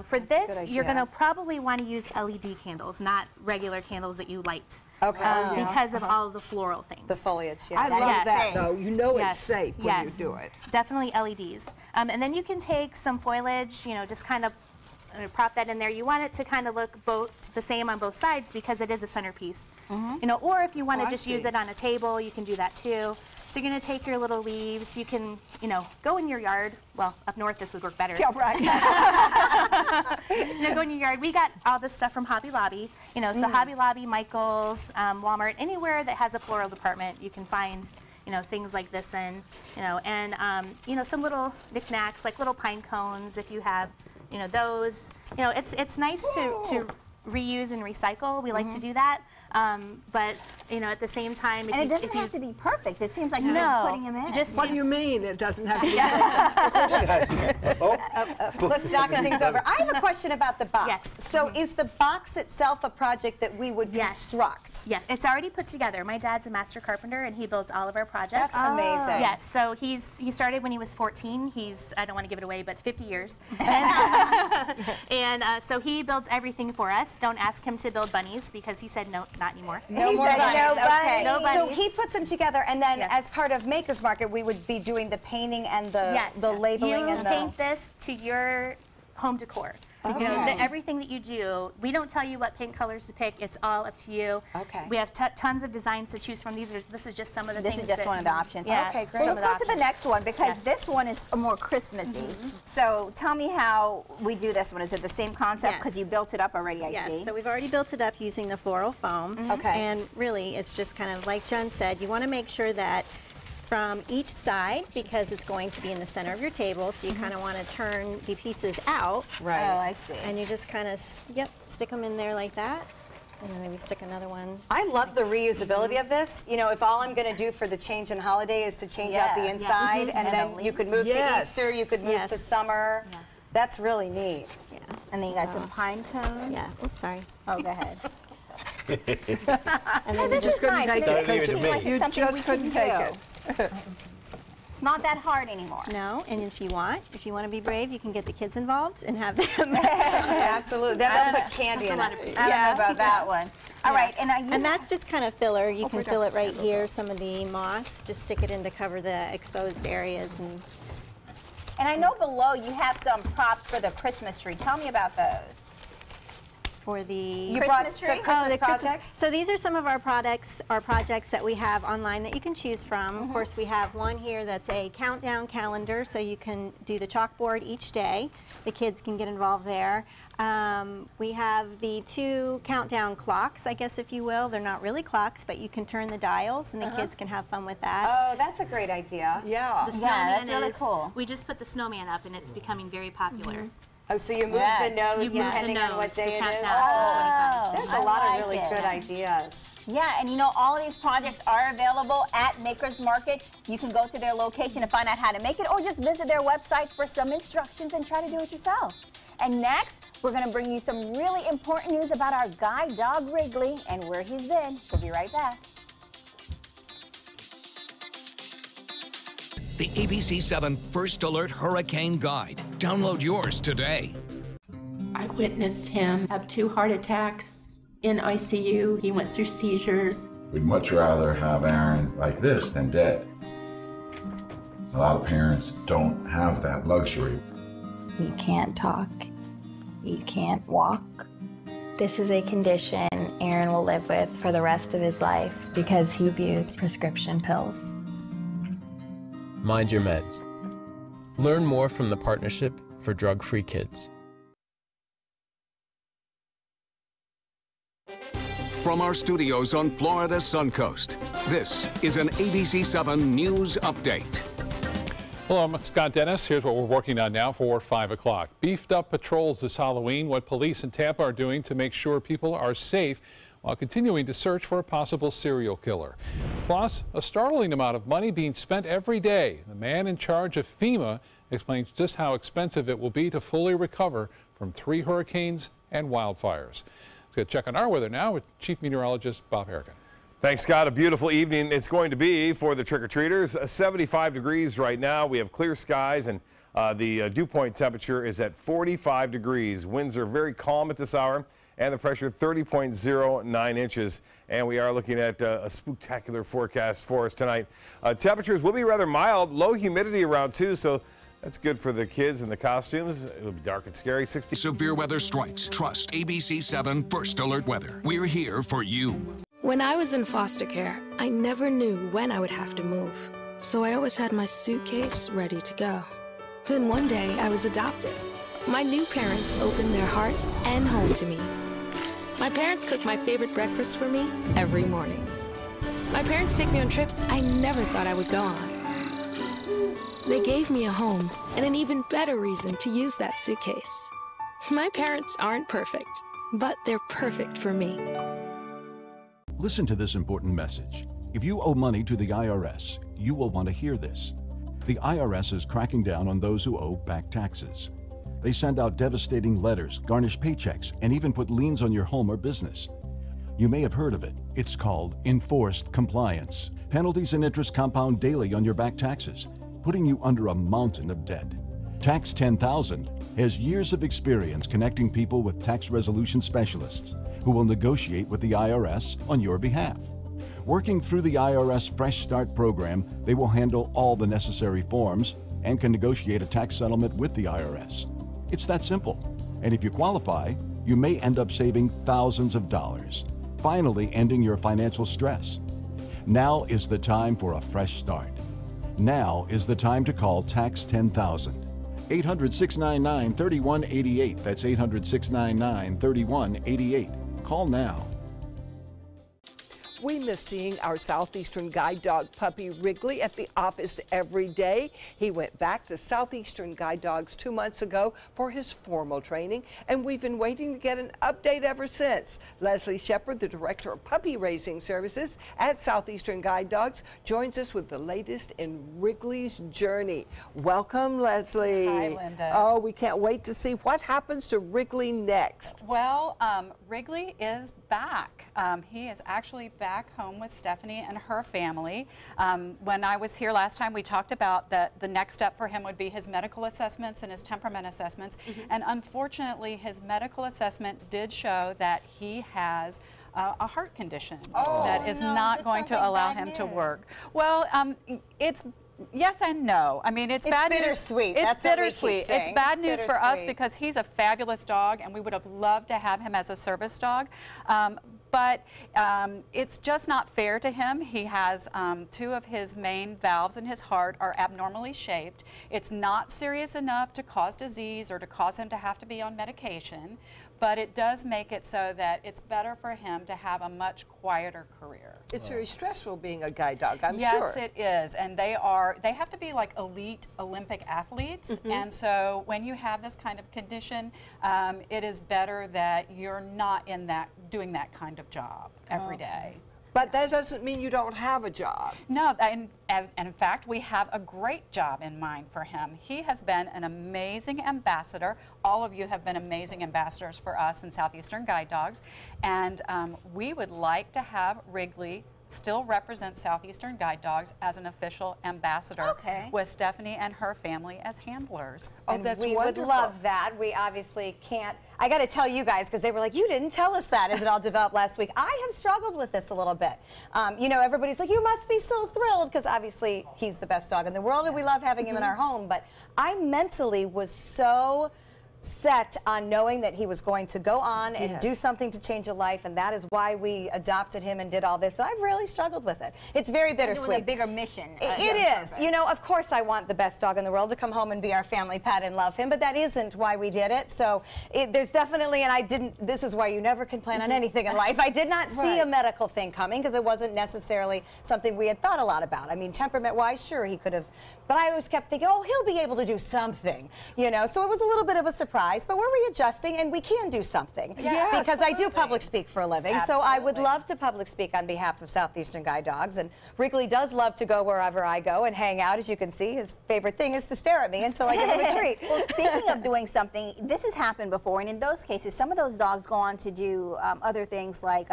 For this, you're going to probably want to use LED candles, not regular candles that you light. Okay. because of all of the floral things. The foliage, yeah. I love that, though. You know Yes. it's safe when you do it. Definitely LEDs. And then you can take some foliage, just kind of prop that in there. You want it to kind of look both the same on both sides because it is a centerpiece. Or if you want to just use it on a table, you can do that too. So you're going to take your little leaves. You can, go in your yard. Well, up north this would work better. Yeah, right. Go in your yard. We got all this stuff from Hobby Lobby. So Hobby Lobby, Michael's, Walmart, anywhere that has a floral department, you can find, things like this in, and some little knickknacks like little pine cones if you have, those. It's nice to reuse and recycle. We like to do that. But at the same time, And it doesn't have to be perfect. It seems like you're just putting them in. What do you mean it doesn't have to be perfect? Cliff's knocking things over. I have a question about the box. Yes. So is the box itself a project that we would construct? Yeah, it's already put together. My dad's a master carpenter, and he builds all of our projects. That's amazing. Yes, so he started when he was 14. I don't want to give it away, but 50 years. And so he builds everything for us. Don't ask him to build bunnies because he said no, not anymore. No more bunnies. No Okay. bunnies. So he puts them together, and then as part of Maker's Market, we would be doing the painting and the labeling you and the. paint this to your home decor. Everything that you do, we don't tell you what paint colors to pick. It's all up to you. Okay. We have tons of designs to choose from. This is just some of the This things. is just one of the options. Yeah, Okay, great. Well, let's go to the next one because this one is more Christmassy. So tell me how we do this one. Is it the same concept? Because you built it up already, I see. Yes, so we've already built it up using the floral foam. Okay. And really, it's just kind of like Jen said, you want to make sure that from each side, because it's going to be in the center of your table, so you kind of want to turn the pieces out. Right. Oh, I see. And you just kind of, stick them in there like that. And then maybe stick another one. I love the reusability of this. If all I'm going to do for the change in holiday is to change out the inside, and then you could move to Easter, you could move to summer. That's really neat. Yeah. And then you got some pine cones. Yeah. Oops, sorry. Oh, go ahead. And then You just couldn't take it. You You just couldn't take it. It's not that hard anymore. No, and if you want to be brave, you can get the kids involved and have them. Absolutely. They'll put candy in it. I don't know about that one. All right, and that's just kind of filler. You can fill it right here, some of the moss. Just stick it in to cover the exposed areas. And I know below you have some props for the Christmas tree. Tell me about those. For the Christmas tree? Christmas projects. So these are some of our projects that we have online that you can choose from. Of course, we have one here that's a countdown calendar, so you can do the chalkboard each day. The kids can get involved there. We have the 2 countdown clocks, I guess, if you will. They're not really clocks, but you can turn the dials, and the kids can have fun with that. Oh, that's a great idea. Yeah. The snowman that's really cool. We just put the snowman up, and it's becoming very popular. Oh, so you move the nose depending on what day it is? Oh, there's a lot of really good ideas. Yeah, and all of these projects are available at Maker's Market. You can go to their location to find out how to make it, or just visit their website for some instructions and try to do it yourself. And next, we're going to bring you some really important news about our guide dog Wrigley and where he's been. We'll be right back. The ABC7 First Alert Hurricane Guide. Download yours today. I witnessed him have 2 heart attacks in ICU. He went through seizures. We'd much rather have Aaron like this than dead. A lot of parents don't have that luxury. He can't talk. He can't walk. This is a condition Aaron will live with for the rest of his life because he abused prescription pills. Mind your meds. Learn more from the Partnership for Drug-Free Kids. From our studios on Florida's Suncoast, this is an ABC7 News Update. Hello, I'm Scott Dennis. Here's what we're working on now for 5 o'clock. Beefed up patrols this Halloween, what police in Tampa are doing to make sure people are safe while continuing to search for a possible serial killer. Plus, a startling amount of money being spent every day. The man in charge of FEMA explains just how expensive it will be to fully recover from 3 hurricanes and wildfires. Let's get a check on our weather now with Chief Meteorologist Bob Harrigan. Thanks, Scott. A beautiful evening it's going to be for the trick-or-treaters. 75 degrees right now. We have clear skies, and the dew point temperature is at 45 degrees. Winds are very calm at this hour, and the pressure 30.09 inches. And we are looking at a spectacular forecast for us tonight. Temperatures will be rather mild, low humidity around too, so that's good for the kids and the costumes. It'll be dark and scary. 60. Severe weather strikes. Trust ABC 7 First Alert Weather. We're here for you. When I was in foster care, I never knew when I would have to move. So I always had my suitcase ready to go. Then one day I was adopted. My new parents opened their hearts and home to me. My parents cook my favorite breakfast for me every morning. My parents take me on trips I never thought I would go on. They gave me a home and an even better reason to use that suitcase. My parents aren't perfect, but they're perfect for me. Listen to this important message. If you owe money to the IRS, you will want to hear this. The IRS is cracking down on those who owe back taxes. They send out devastating letters, garnish paychecks, and even put liens on your home or business. You may have heard of it. It's called enforced compliance. Penalties and interest compound daily on your back taxes, putting you under a mountain of debt. Tax 10,000 has years of experience connecting people with tax resolution specialists who will negotiate with the IRS on your behalf. Working through the IRS Fresh Start program, they will handle all the necessary forms and can negotiate a tax settlement with the IRS. It's that simple. And if you qualify, you may end up saving thousands of dollars, finally ending your financial stress. Now is the time for a fresh start. Now is the time to call Tax 10,000. 800-699-3188. That's 800-699-3188. Call now. We miss seeing our Southeastern Guide Dog puppy Wrigley at the office every day. He went back to Southeastern Guide Dogs 2 months ago for his formal training, and we've been waiting to get an update ever since. Leslie Shepard, the Director of Puppy Raising Services at Southeastern Guide Dogs, joins us with the latest in Wrigley's journey. Welcome, Leslie. Hi, Linda. Oh, we can't wait to see what happens to Wrigley next. Well, Wrigley is back. He is actually back home with Stephanie and her family. When I was here last time, we talked about that the next step for him would be his medical assessments and his temperament assessments. And unfortunately, his medical assessment did show that he has a heart condition that is not going to allow him to work. Well, it's yes and no. I mean, it's bad news. Bittersweet. It's That's bittersweet. what we keep saying. It's bad news for us bittersweet. because he's a fabulous dog, and we would have loved to have him as a service dog. But it's just not fair to him. He has 2 of his main valves in his heart are abnormally shaped. It's not serious enough to cause disease or to cause him to have to be on medication, but it does make it so that it's better for him to have a much quieter career. It's very stressful being a guide dog, I'm yes, sure. Yes, it is, and they have to be like elite Olympic athletes, and so when you have this kind of condition, it is better that you're not doing that kind of job every day. But that doesn't mean you don't have a job. No, and in fact, we have a great job in mind for him. He has been an amazing ambassador. All of you have been amazing ambassadors for us in Southeastern Guide Dogs, and we would like to have Wrigley still represent Southeastern Guide Dogs as an official ambassador with Stephanie and her family as handlers. Oh, and that's wonderful. Would love that. We obviously can't. I got to tell you guys, because they were like, you didn't tell us that as it all developed last week. I have struggled with this a little bit. You know, everybody's like, you must be so thrilled, because obviously he's the best dog in the world and we love having him in our home. But I mentally was so set on knowing that he was going to go on and do something to change a life, and that is why we adopted him and did all this. I've really struggled with it. It's very bittersweet. Doing a bigger mission. It is. You know, of course I want the best dog in the world to come home and be our family pet and love him, but that isn't why we did it. So there's definitely, and I didn't, this is why you never can plan on anything in life. I did not see a medical thing coming because it wasn't necessarily something we had thought a lot about. I mean, temperament-wise, sure, he could have, but I always kept thinking, oh, he'll be able to do something, you know. So it was a little bit of a surprise, but we're readjusting and we can do something. Yes, because I do public speak for a living, Absolutely. so I would love to public speak on behalf of Southeastern Guide Dogs. And Wrigley does love to go wherever I go and hang out. As you can see, his favorite thing is to stare at me until I give him a treat. Well, speaking of doing something, this has happened before, and in those cases, some of those dogs go on to do other things like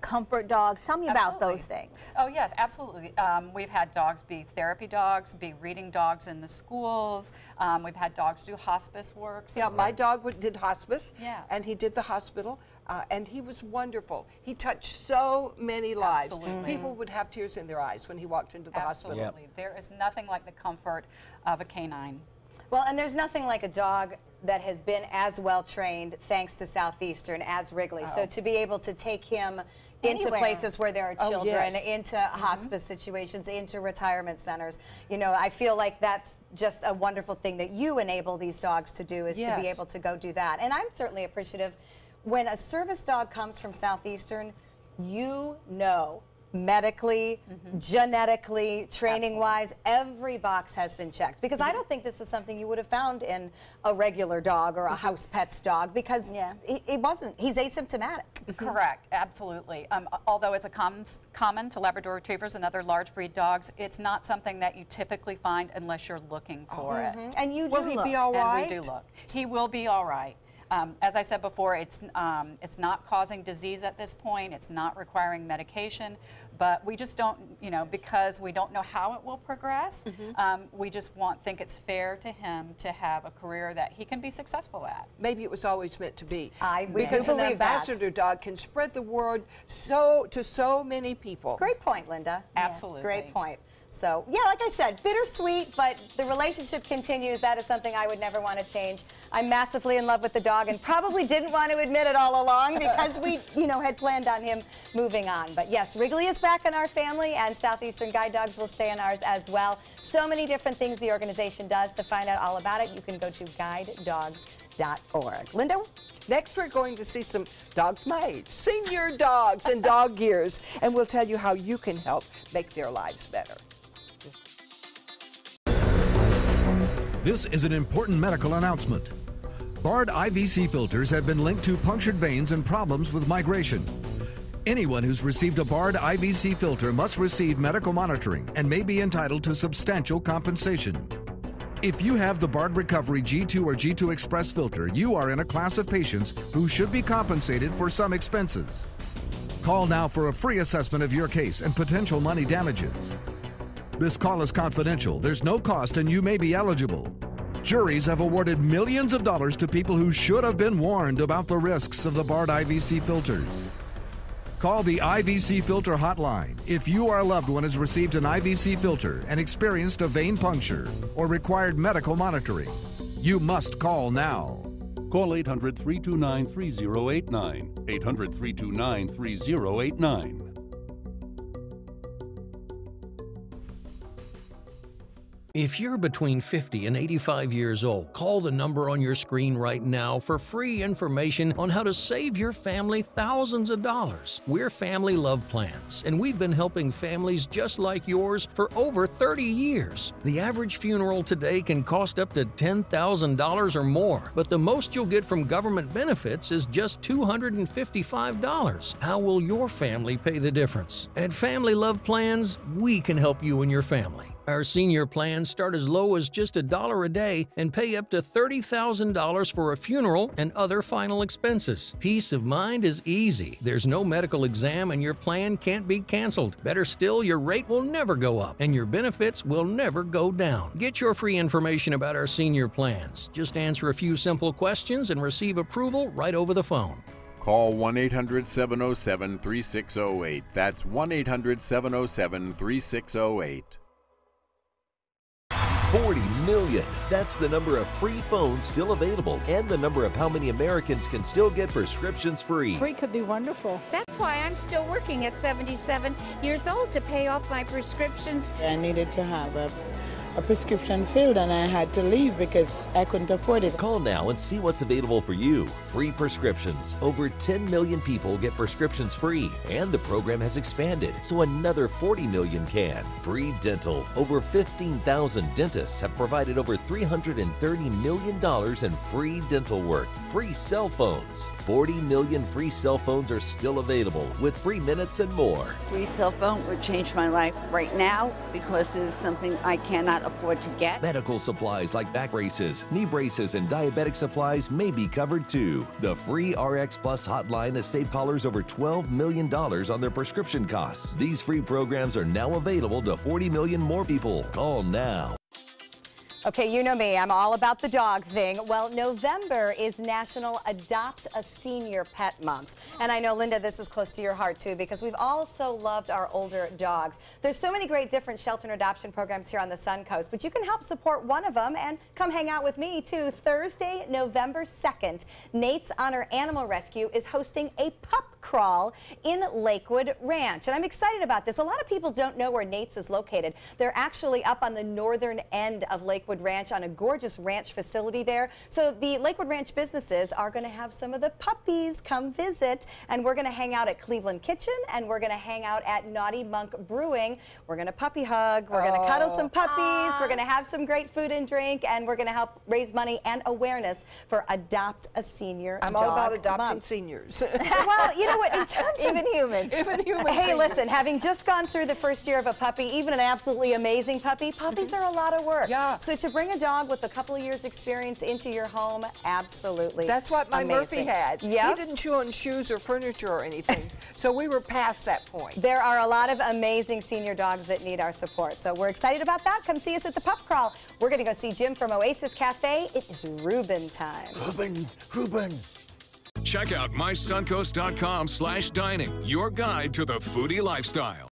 comfort dogs. Tell me about those things. Oh yes, absolutely. We've had dogs be therapy dogs, be reading dogs in the schools. We've had dogs do hospice work. Yeah, my dog did hospice, Yeah. and he did the hospital, and he was wonderful. He touched so many lives. Absolutely. People would have tears in their eyes when he walked into the hospital. Absolutely. There is nothing like the comfort of a canine. Well, and there's nothing like a dog that has been as well trained, thanks to Southeastern, as Wrigley. So to be able to take him into Anywhere. places where there are Oh, children, yes. into hospice situations, into retirement centers. You know, I feel like that's just a wonderful thing that you enable these dogs to do, is to be Yes. able to go do that. And I'm certainly appreciative. When a service dog comes from Southeastern, you know, medically, genetically, training-wise, every box has been checked. Because I don't think this is something you would have found in a regular dog or a house pet's dog, because it wasn't. He's asymptomatic. Correct, absolutely. Although it's a common to Labrador Retrievers and other large breed dogs, it's not something that you typically find unless you're looking for it. And you do Will he look. be all right? And we do look. He will be all right. As I said before, it's not causing disease at this point. It's not requiring medication, but we just don't, you know, because we don't know how it will progress. We just think it's fair to him to have a career that he can be successful at. Maybe it was always meant to be. do Because an believe that. ambassador dog can spread the word to so many people. Great point, Linda. Absolutely. Great point. So, yeah, like I said, bittersweet, but the relationship continues. That is something I would never want to change. I'm massively in love with the dog and probably didn't want to admit it all along because we, you know, had planned on him moving on. But yes, Wrigley is back in our family, and Southeastern Guide Dogs will stay in ours as well. So many different things the organization does. To find out all about it, you can go to guidedogs.org. Linda? Next, we're going to see some dogs my age, senior dogs and dog years, and we'll tell you how you can help make their lives better. This is an important medical announcement. Bard IVC filters have been linked to punctured veins and problems with migration. Anyone who's received a Bard IVC filter must receive medical monitoring and may be entitled to substantial compensation. If you have the Bard Recovery G2 or G2 Express filter, you are in a class of patients who should be compensated for some expenses. Call now for a free assessment of your case and potential money damages. This call is confidential. There's no cost and you may be eligible. Juries have awarded millions of dollars to people who should have been warned about the risks of the Bard IVC filters. Call the IVC Filter Hotline if you or a loved one has received an IVC filter and experienced a vein puncture or required medical monitoring. You must call now. Call 800-329-3089. 800-329-3089. If you're between 50 and 85 years old, call the number on your screen right now for free information on how to save your family thousands of dollars. We're Family Love Plans, and we've been helping families just like yours for over 30 years. The average funeral today can cost up to $10,000 or more, but the most you'll get from government benefits is just $255. How will your family pay the difference? At Family Love Plans, we can help you and your family. Our senior plans start as low as just $1 a day and pay up to $30,000 for a funeral and other final expenses. Peace of mind is easy. There's no medical exam and your plan can't be canceled. Better still, your rate will never go up and your benefits will never go down. Get your free information about our senior plans. Just answer a few simple questions and receive approval right over the phone. Call 1-800-707-3608. That's 1-800-707-3608. 40 million. That's the number of free phones still available and the number of how many Americans can still get prescriptions free. Free could be wonderful. That's why I'm still working at 77 years old to pay off my prescriptions. I needed to have a prescription filled and I had to leave because I couldn't afford it. Call now and see what's available for you. Free prescriptions. Over 10 million people get prescriptions free, and the program has expanded so another 40 million can. Free dental. Over 15,000 dentists have provided over $330 million in free dental work. Free cell phones. 40 million free cell phones are still available with free minutes and more. Free cell phone would change my life right now because it is something I cannot afford to get. Medical supplies like back braces, knee braces, and diabetic supplies may be covered too. The free RX Plus hotline has saved callers over $12 million on their prescription costs. These free programs are now available to 40 million more people. Call now. Okay, you know me, I'm all about the dog thing. Well, November is National Adopt a Senior Pet Month. And I know, Linda, this is close to your heart too, because we've all so loved our older dogs. There's so many great different shelter and adoption programs here on the Suncoast, but you can help support one of them and come hang out with me too. Thursday, November 2nd, Nate's Honor Animal Rescue is hosting a pup crawl in Lakewood Ranch. And I'm excited about this. A lot of people don't know where Nate's is located. They're actually up on the northern end of Lakewood Ranch on a gorgeous ranch facility there. So the Lakewood Ranch businesses are going to have some of the puppies come visit, and we're going to hang out at Cleveland Kitchen, and we're going to hang out at Naughty Monk Brewing. We're going to puppy hug. We're going to cuddle some puppies. We're going to have some great food and drink, and we're going to help raise money and awareness for Adopt a Senior I'm Dog all about adopting Month. seniors. Well, you know what, in terms of Even humans. Hey, seniors. listen, having just gone through the first year of a puppy, even an absolutely amazing puppy, puppies are a lot of work. Yeah. So to bring a dog with a couple of years experience into your home, absolutely That's what my Murphy amazing. had. Yep. He didn't chew on shoes or furniture or anything. So we were past that point. There are a lot of amazing senior dogs that need our support. So we're excited about that. Come see us at the Pup Crawl. We're going to go see Jim from Oasis Cafe. It is Reuben time. Reuben. Check out mysuncoast.com/dining, your guide to the foodie lifestyle.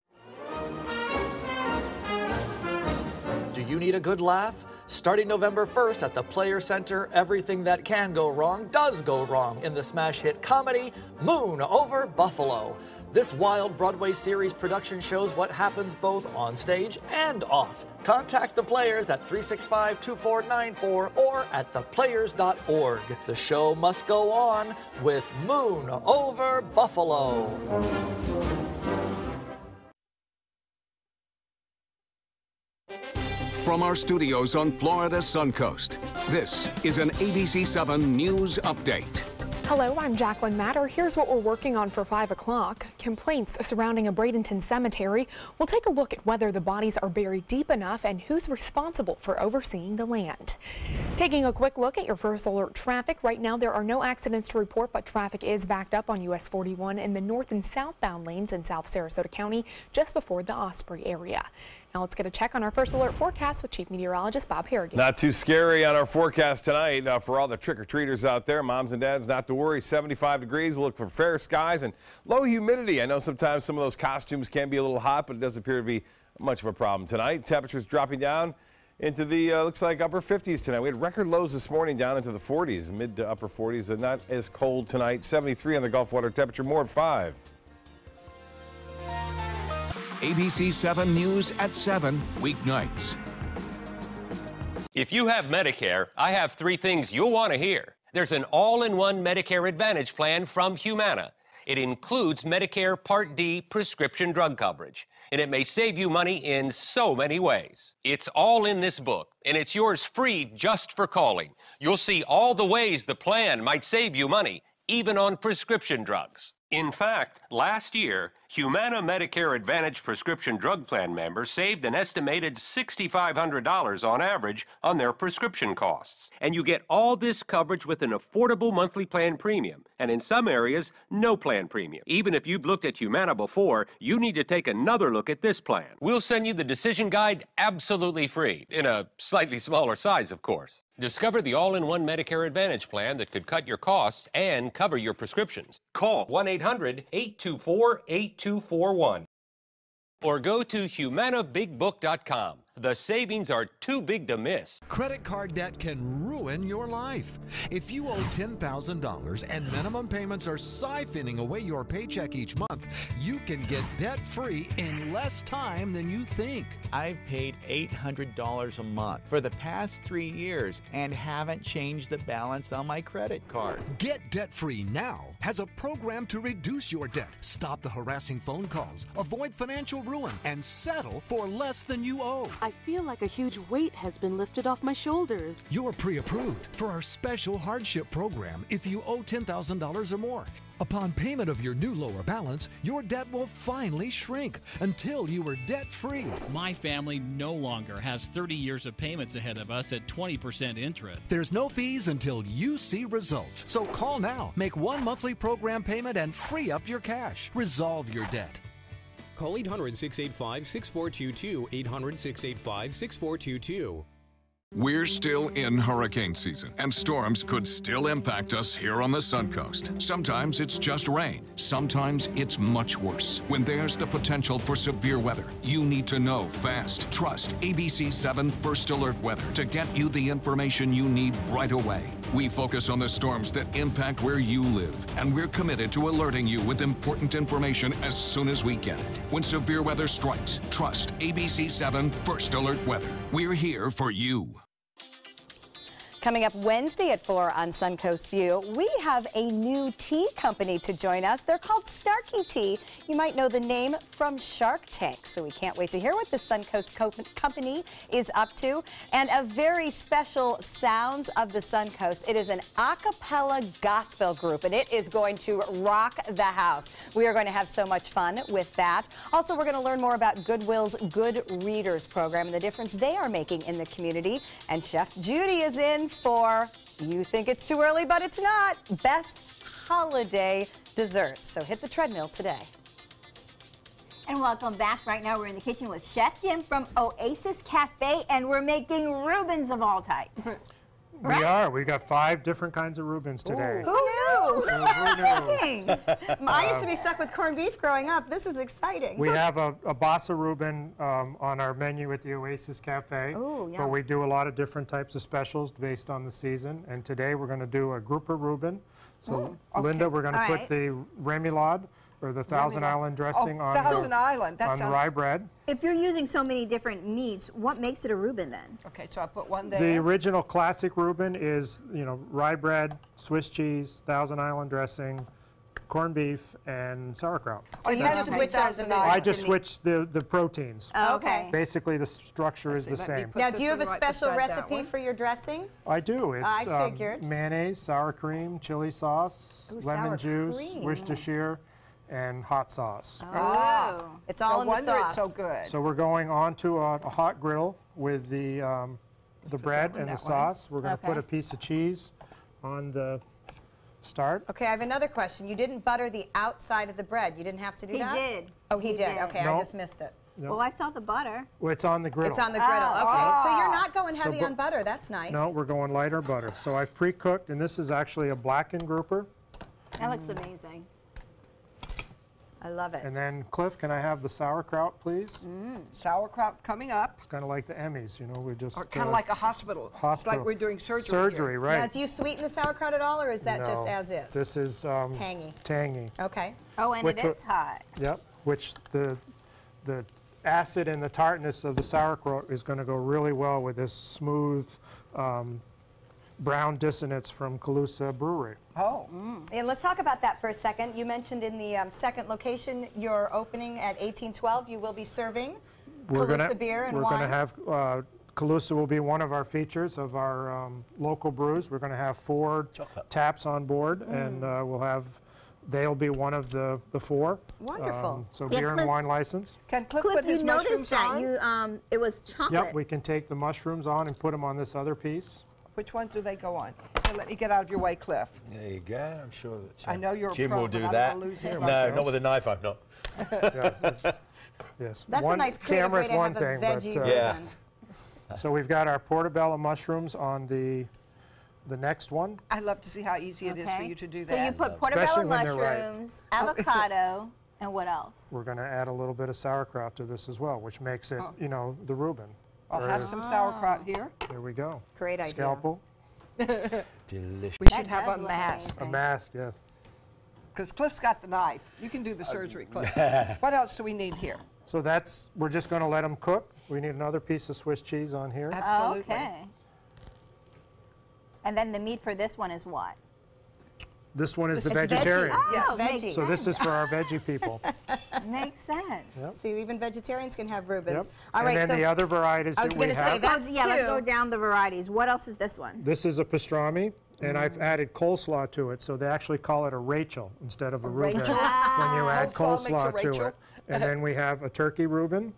Do you need a good laugh? Starting November 1st at the Player Center, everything that can go wrong does go wrong in the smash hit comedy Moon Over Buffalo. This wild Broadway series production shows what happens both on stage and off. Contact the Players at 365-2494 or at theplayers.org. The show must go on with Moon Over Buffalo. From our studios on Florida's Suncoast, this is an ABC 7 News Update. Hello, I'm Jacqueline Matter. Here's what we're working on for 5 o'clock. Complaints surrounding a Bradenton cemetery. We'll take a look at whether the bodies are buried deep enough and who's responsible for overseeing the land. Taking a quick look at your first alert traffic. Right now there are no accidents to report, but traffic is backed up on US 41 in the north and southbound lanes in South Sarasota County just before the Osprey area. Now let's get a check on our first alert forecast with Chief Meteorologist Bob Harrigan. Not too scary on our forecast tonight for all the trick-or-treaters out there. Moms and dads, not to worry. 75 degrees. We'll look for fair skies and low humidity. I know sometimes some of those costumes can be a little hot, but it doesn't appear to be much of a problem tonight. Temperatures dropping down into the, looks like upper 50s tonight. We had record lows this morning down into the 40s, mid to upper 40s. Not as cold tonight. 73 on the Gulf water temperature, more at 5. ABC 7 News at 7, weeknights. If you have Medicare, I have 3 things you'll want to hear. There's an all-in-one Medicare Advantage plan from Humana. It includes Medicare Part D prescription drug coverage, and it may save you money in so many ways. It's all in this book, and it's yours free just for calling. You'll see all the ways the plan might save you money, even on prescription drugs. In fact, last year, Humana Medicare Advantage prescription drug plan members saved an estimated $6,500 on average on their prescription costs. And you get all this coverage with an affordable monthly plan premium, and in some areas, no plan premium. Even if you've looked at Humana before, you need to take another look at this plan. We'll send you the decision guide absolutely free, in a slightly smaller size, of course. Discover the all-in-one Medicare Advantage plan that could cut your costs and cover your prescriptions. Call 1-800-824-8241 or go to humanabigbook.com. The savings are too big to miss. Credit card debt can ruin your life. If you owe $10,000 and minimum payments are siphoning away your paycheck each month, you can get debt-free in less time than you think. I've paid $800 a month for the past 3 years and haven't changed the balance on my credit card. Get debt-free now has a program to reduce your debt, stop the harassing phone calls, avoid financial ruin, and settle for less than you owe. I feel like a huge weight has been lifted off my shoulders. You're pre-approved for our special hardship program if you owe $10,000 or more. Upon payment of your new lower balance, your debt will finally shrink until you are debt-free. My family no longer has 30 years of payments ahead of us at 20% interest. There's no fees until you see results. So call now, make one monthly program payment, and free up your cash. Resolve your debt. Call 800-685-6422, 800-685-6422. We're still in hurricane season, and storms could still impact us here on the Suncoast. Sometimes it's just rain. Sometimes it's much worse. When there's the potential for severe weather, you need to know fast. Trust ABC 7 First Alert Weather to get you the information you need right away. We focus on the storms that impact where you live, and we're committed to alerting you with important information as soon as we get it. When severe weather strikes, trust ABC 7 First Alert Weather. We're here for you. Coming up Wednesday at 4 on Suncoast View, we have a new tea company to join us. They're called Starkey Tea. You might know the name from Shark Tank, so we can't wait to hear what the Suncoast company is up to. And a very special Sounds of the Suncoast. It is an a cappella gospel group, and it is going to rock the house. We are going to have so much fun with that. Also, we're going to learn more about Goodwill's Good Readers program and the difference they are making in the community. And Chef Judy is in for, you think it's too early, but it's not, best holiday desserts. So hit the treadmill today. And welcome back. Right now we're in the kitchen with Chef Jim from Oasis Cafe, and we're making Reubens of all types. We are. We've got 5 different kinds of Reubens today. Who knew? Who I used to be stuck with corned beef growing up. This is exciting. We have a Bossa Reuben on our menu at the Oasis Cafe. Ooh, yeah. But we do a lot of different types of specials based on the season. And today we're going to do a grouper Reuben. So, Linda, we're going to put the Remoulade, or the Thousand Island dressing on the rye bread. If you're using so many different meats, what makes it a Reuben then? Okay, so I put one there. The original classic Reuben is, rye bread, Swiss cheese, Thousand Island dressing, corned beef, and sauerkraut. So you just switch out the I just switched the proteins. Oh, okay. Basically, the structure is the same. Now, do you have a special recipe for your dressing? I do. It's I figured. Mayonnaise, sour cream, chili sauce, lemon juice, cream. Worcestershire, and hot sauce. Oh, it's all in the sauce. It's so good. So we're going onto a hot grill with the bread and the sauce. We're going to put a piece of cheese on the start. Okay, I have another question. You didn't butter the outside of the bread. You didn't have to do that? He did. Oh, he did. Okay, No. I just missed it. No. Well, I saw the butter. Well, it's on the griddle. It's on the griddle. Okay, so you're not going heavy So on butter. That's nice. No, we're going lighter butter. So I've pre-cooked, and this is actually a blackened grouper. That looks amazing. I love it. And then, Cliff, can I have the sauerkraut, please? Sauerkraut coming up. It's kind of like the Emmys, we just... Or kind of like a hospital. It's like we're doing surgery Surgery, here. right. Now, do you sweeten the sauerkraut at all, or is that just as is? This is tangy. Tangy. Okay. Oh, and it is hot. Yep, which the acid and the tartness of the sauerkraut is going to go really well with this smooth brown dissonance from Calusa Brewery. Oh. And let's talk about that for a second. You mentioned in the second location you're opening at 1812. You will be serving Calusa beer and wine. We're going to have Calusa will be one of our features of our local brews. We're going to have 4 taps on board, and they'll be one of the 4. Wonderful. So beer and wine license. Can Cliff put his mushrooms on? You, it was chocolate. Yep, we can take the mushrooms on and put them on this other piece. Which ones do they go on? Here, let me get out of your way, Cliff. There you go. I'm sure that I know you're Jim a pro, will do but that. I don't wanna lose his No, mushrooms. not with a knife. I'm not. Yes. That's a nice creative way camera's to one have a thing, veggie but yeah. so we've got our portobello mushrooms on the next one. I love to see how easy it is for you to do that. So you put portobello mushrooms, avocado, and what else? We're going to add a little bit of sauerkraut to this as well, which makes it, the Reuben. I'll have some sauerkraut here. There we go. Great idea. Scalpel. Delicious. We should have a mask. A mask, yes. Because Cliff's got the knife. You can do the surgery, Cliff. What else do we need here? So we're just going to let them cook. We need another piece of Swiss cheese on here. Absolutely. Okay. And then the meat for this one is what? This one is the vegetarian. Veggie. Yes, Oh, veggie. So this is for our veggie people. Makes sense. Yep. So even vegetarians can have Reubens. Yep. All right, and then so the other varieties that we have. Let's go down the varieties. What else is this one? This is a pastrami, and I've added coleslaw to it, so they actually call it a Rachel instead of a Reuben when you add coleslaw to it. And then we have a turkey Reuben,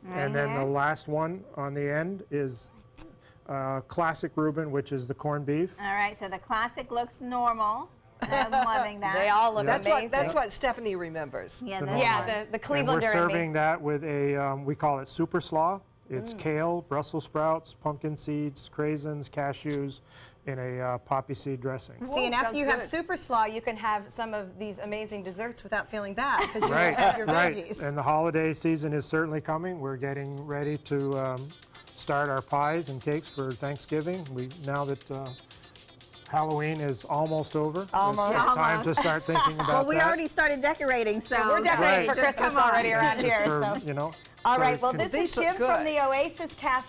and then the last one on the end is classic Reuben, which is the corned beef. All right, so the classic looks normal. I'm loving that. They all look amazing. That's what Stephanie remembers. Yeah, the Clevelander. And we're serving that with a, we call it super slaw. It's kale, Brussels sprouts, pumpkin seeds, craisins, cashews, in a poppy seed dressing. See, and after you have super slaw, you can have some of these amazing desserts without feeling bad because you have your veggies. And the holiday season is certainly coming. We're getting ready to start our pies and cakes for Thanksgiving. Now that Halloween is almost over. It's time to start thinking about well, we already started decorating, so we're decorating for Christmas already around here. For, so. You know. All right, well, this is Jim from the Oasis Cafe.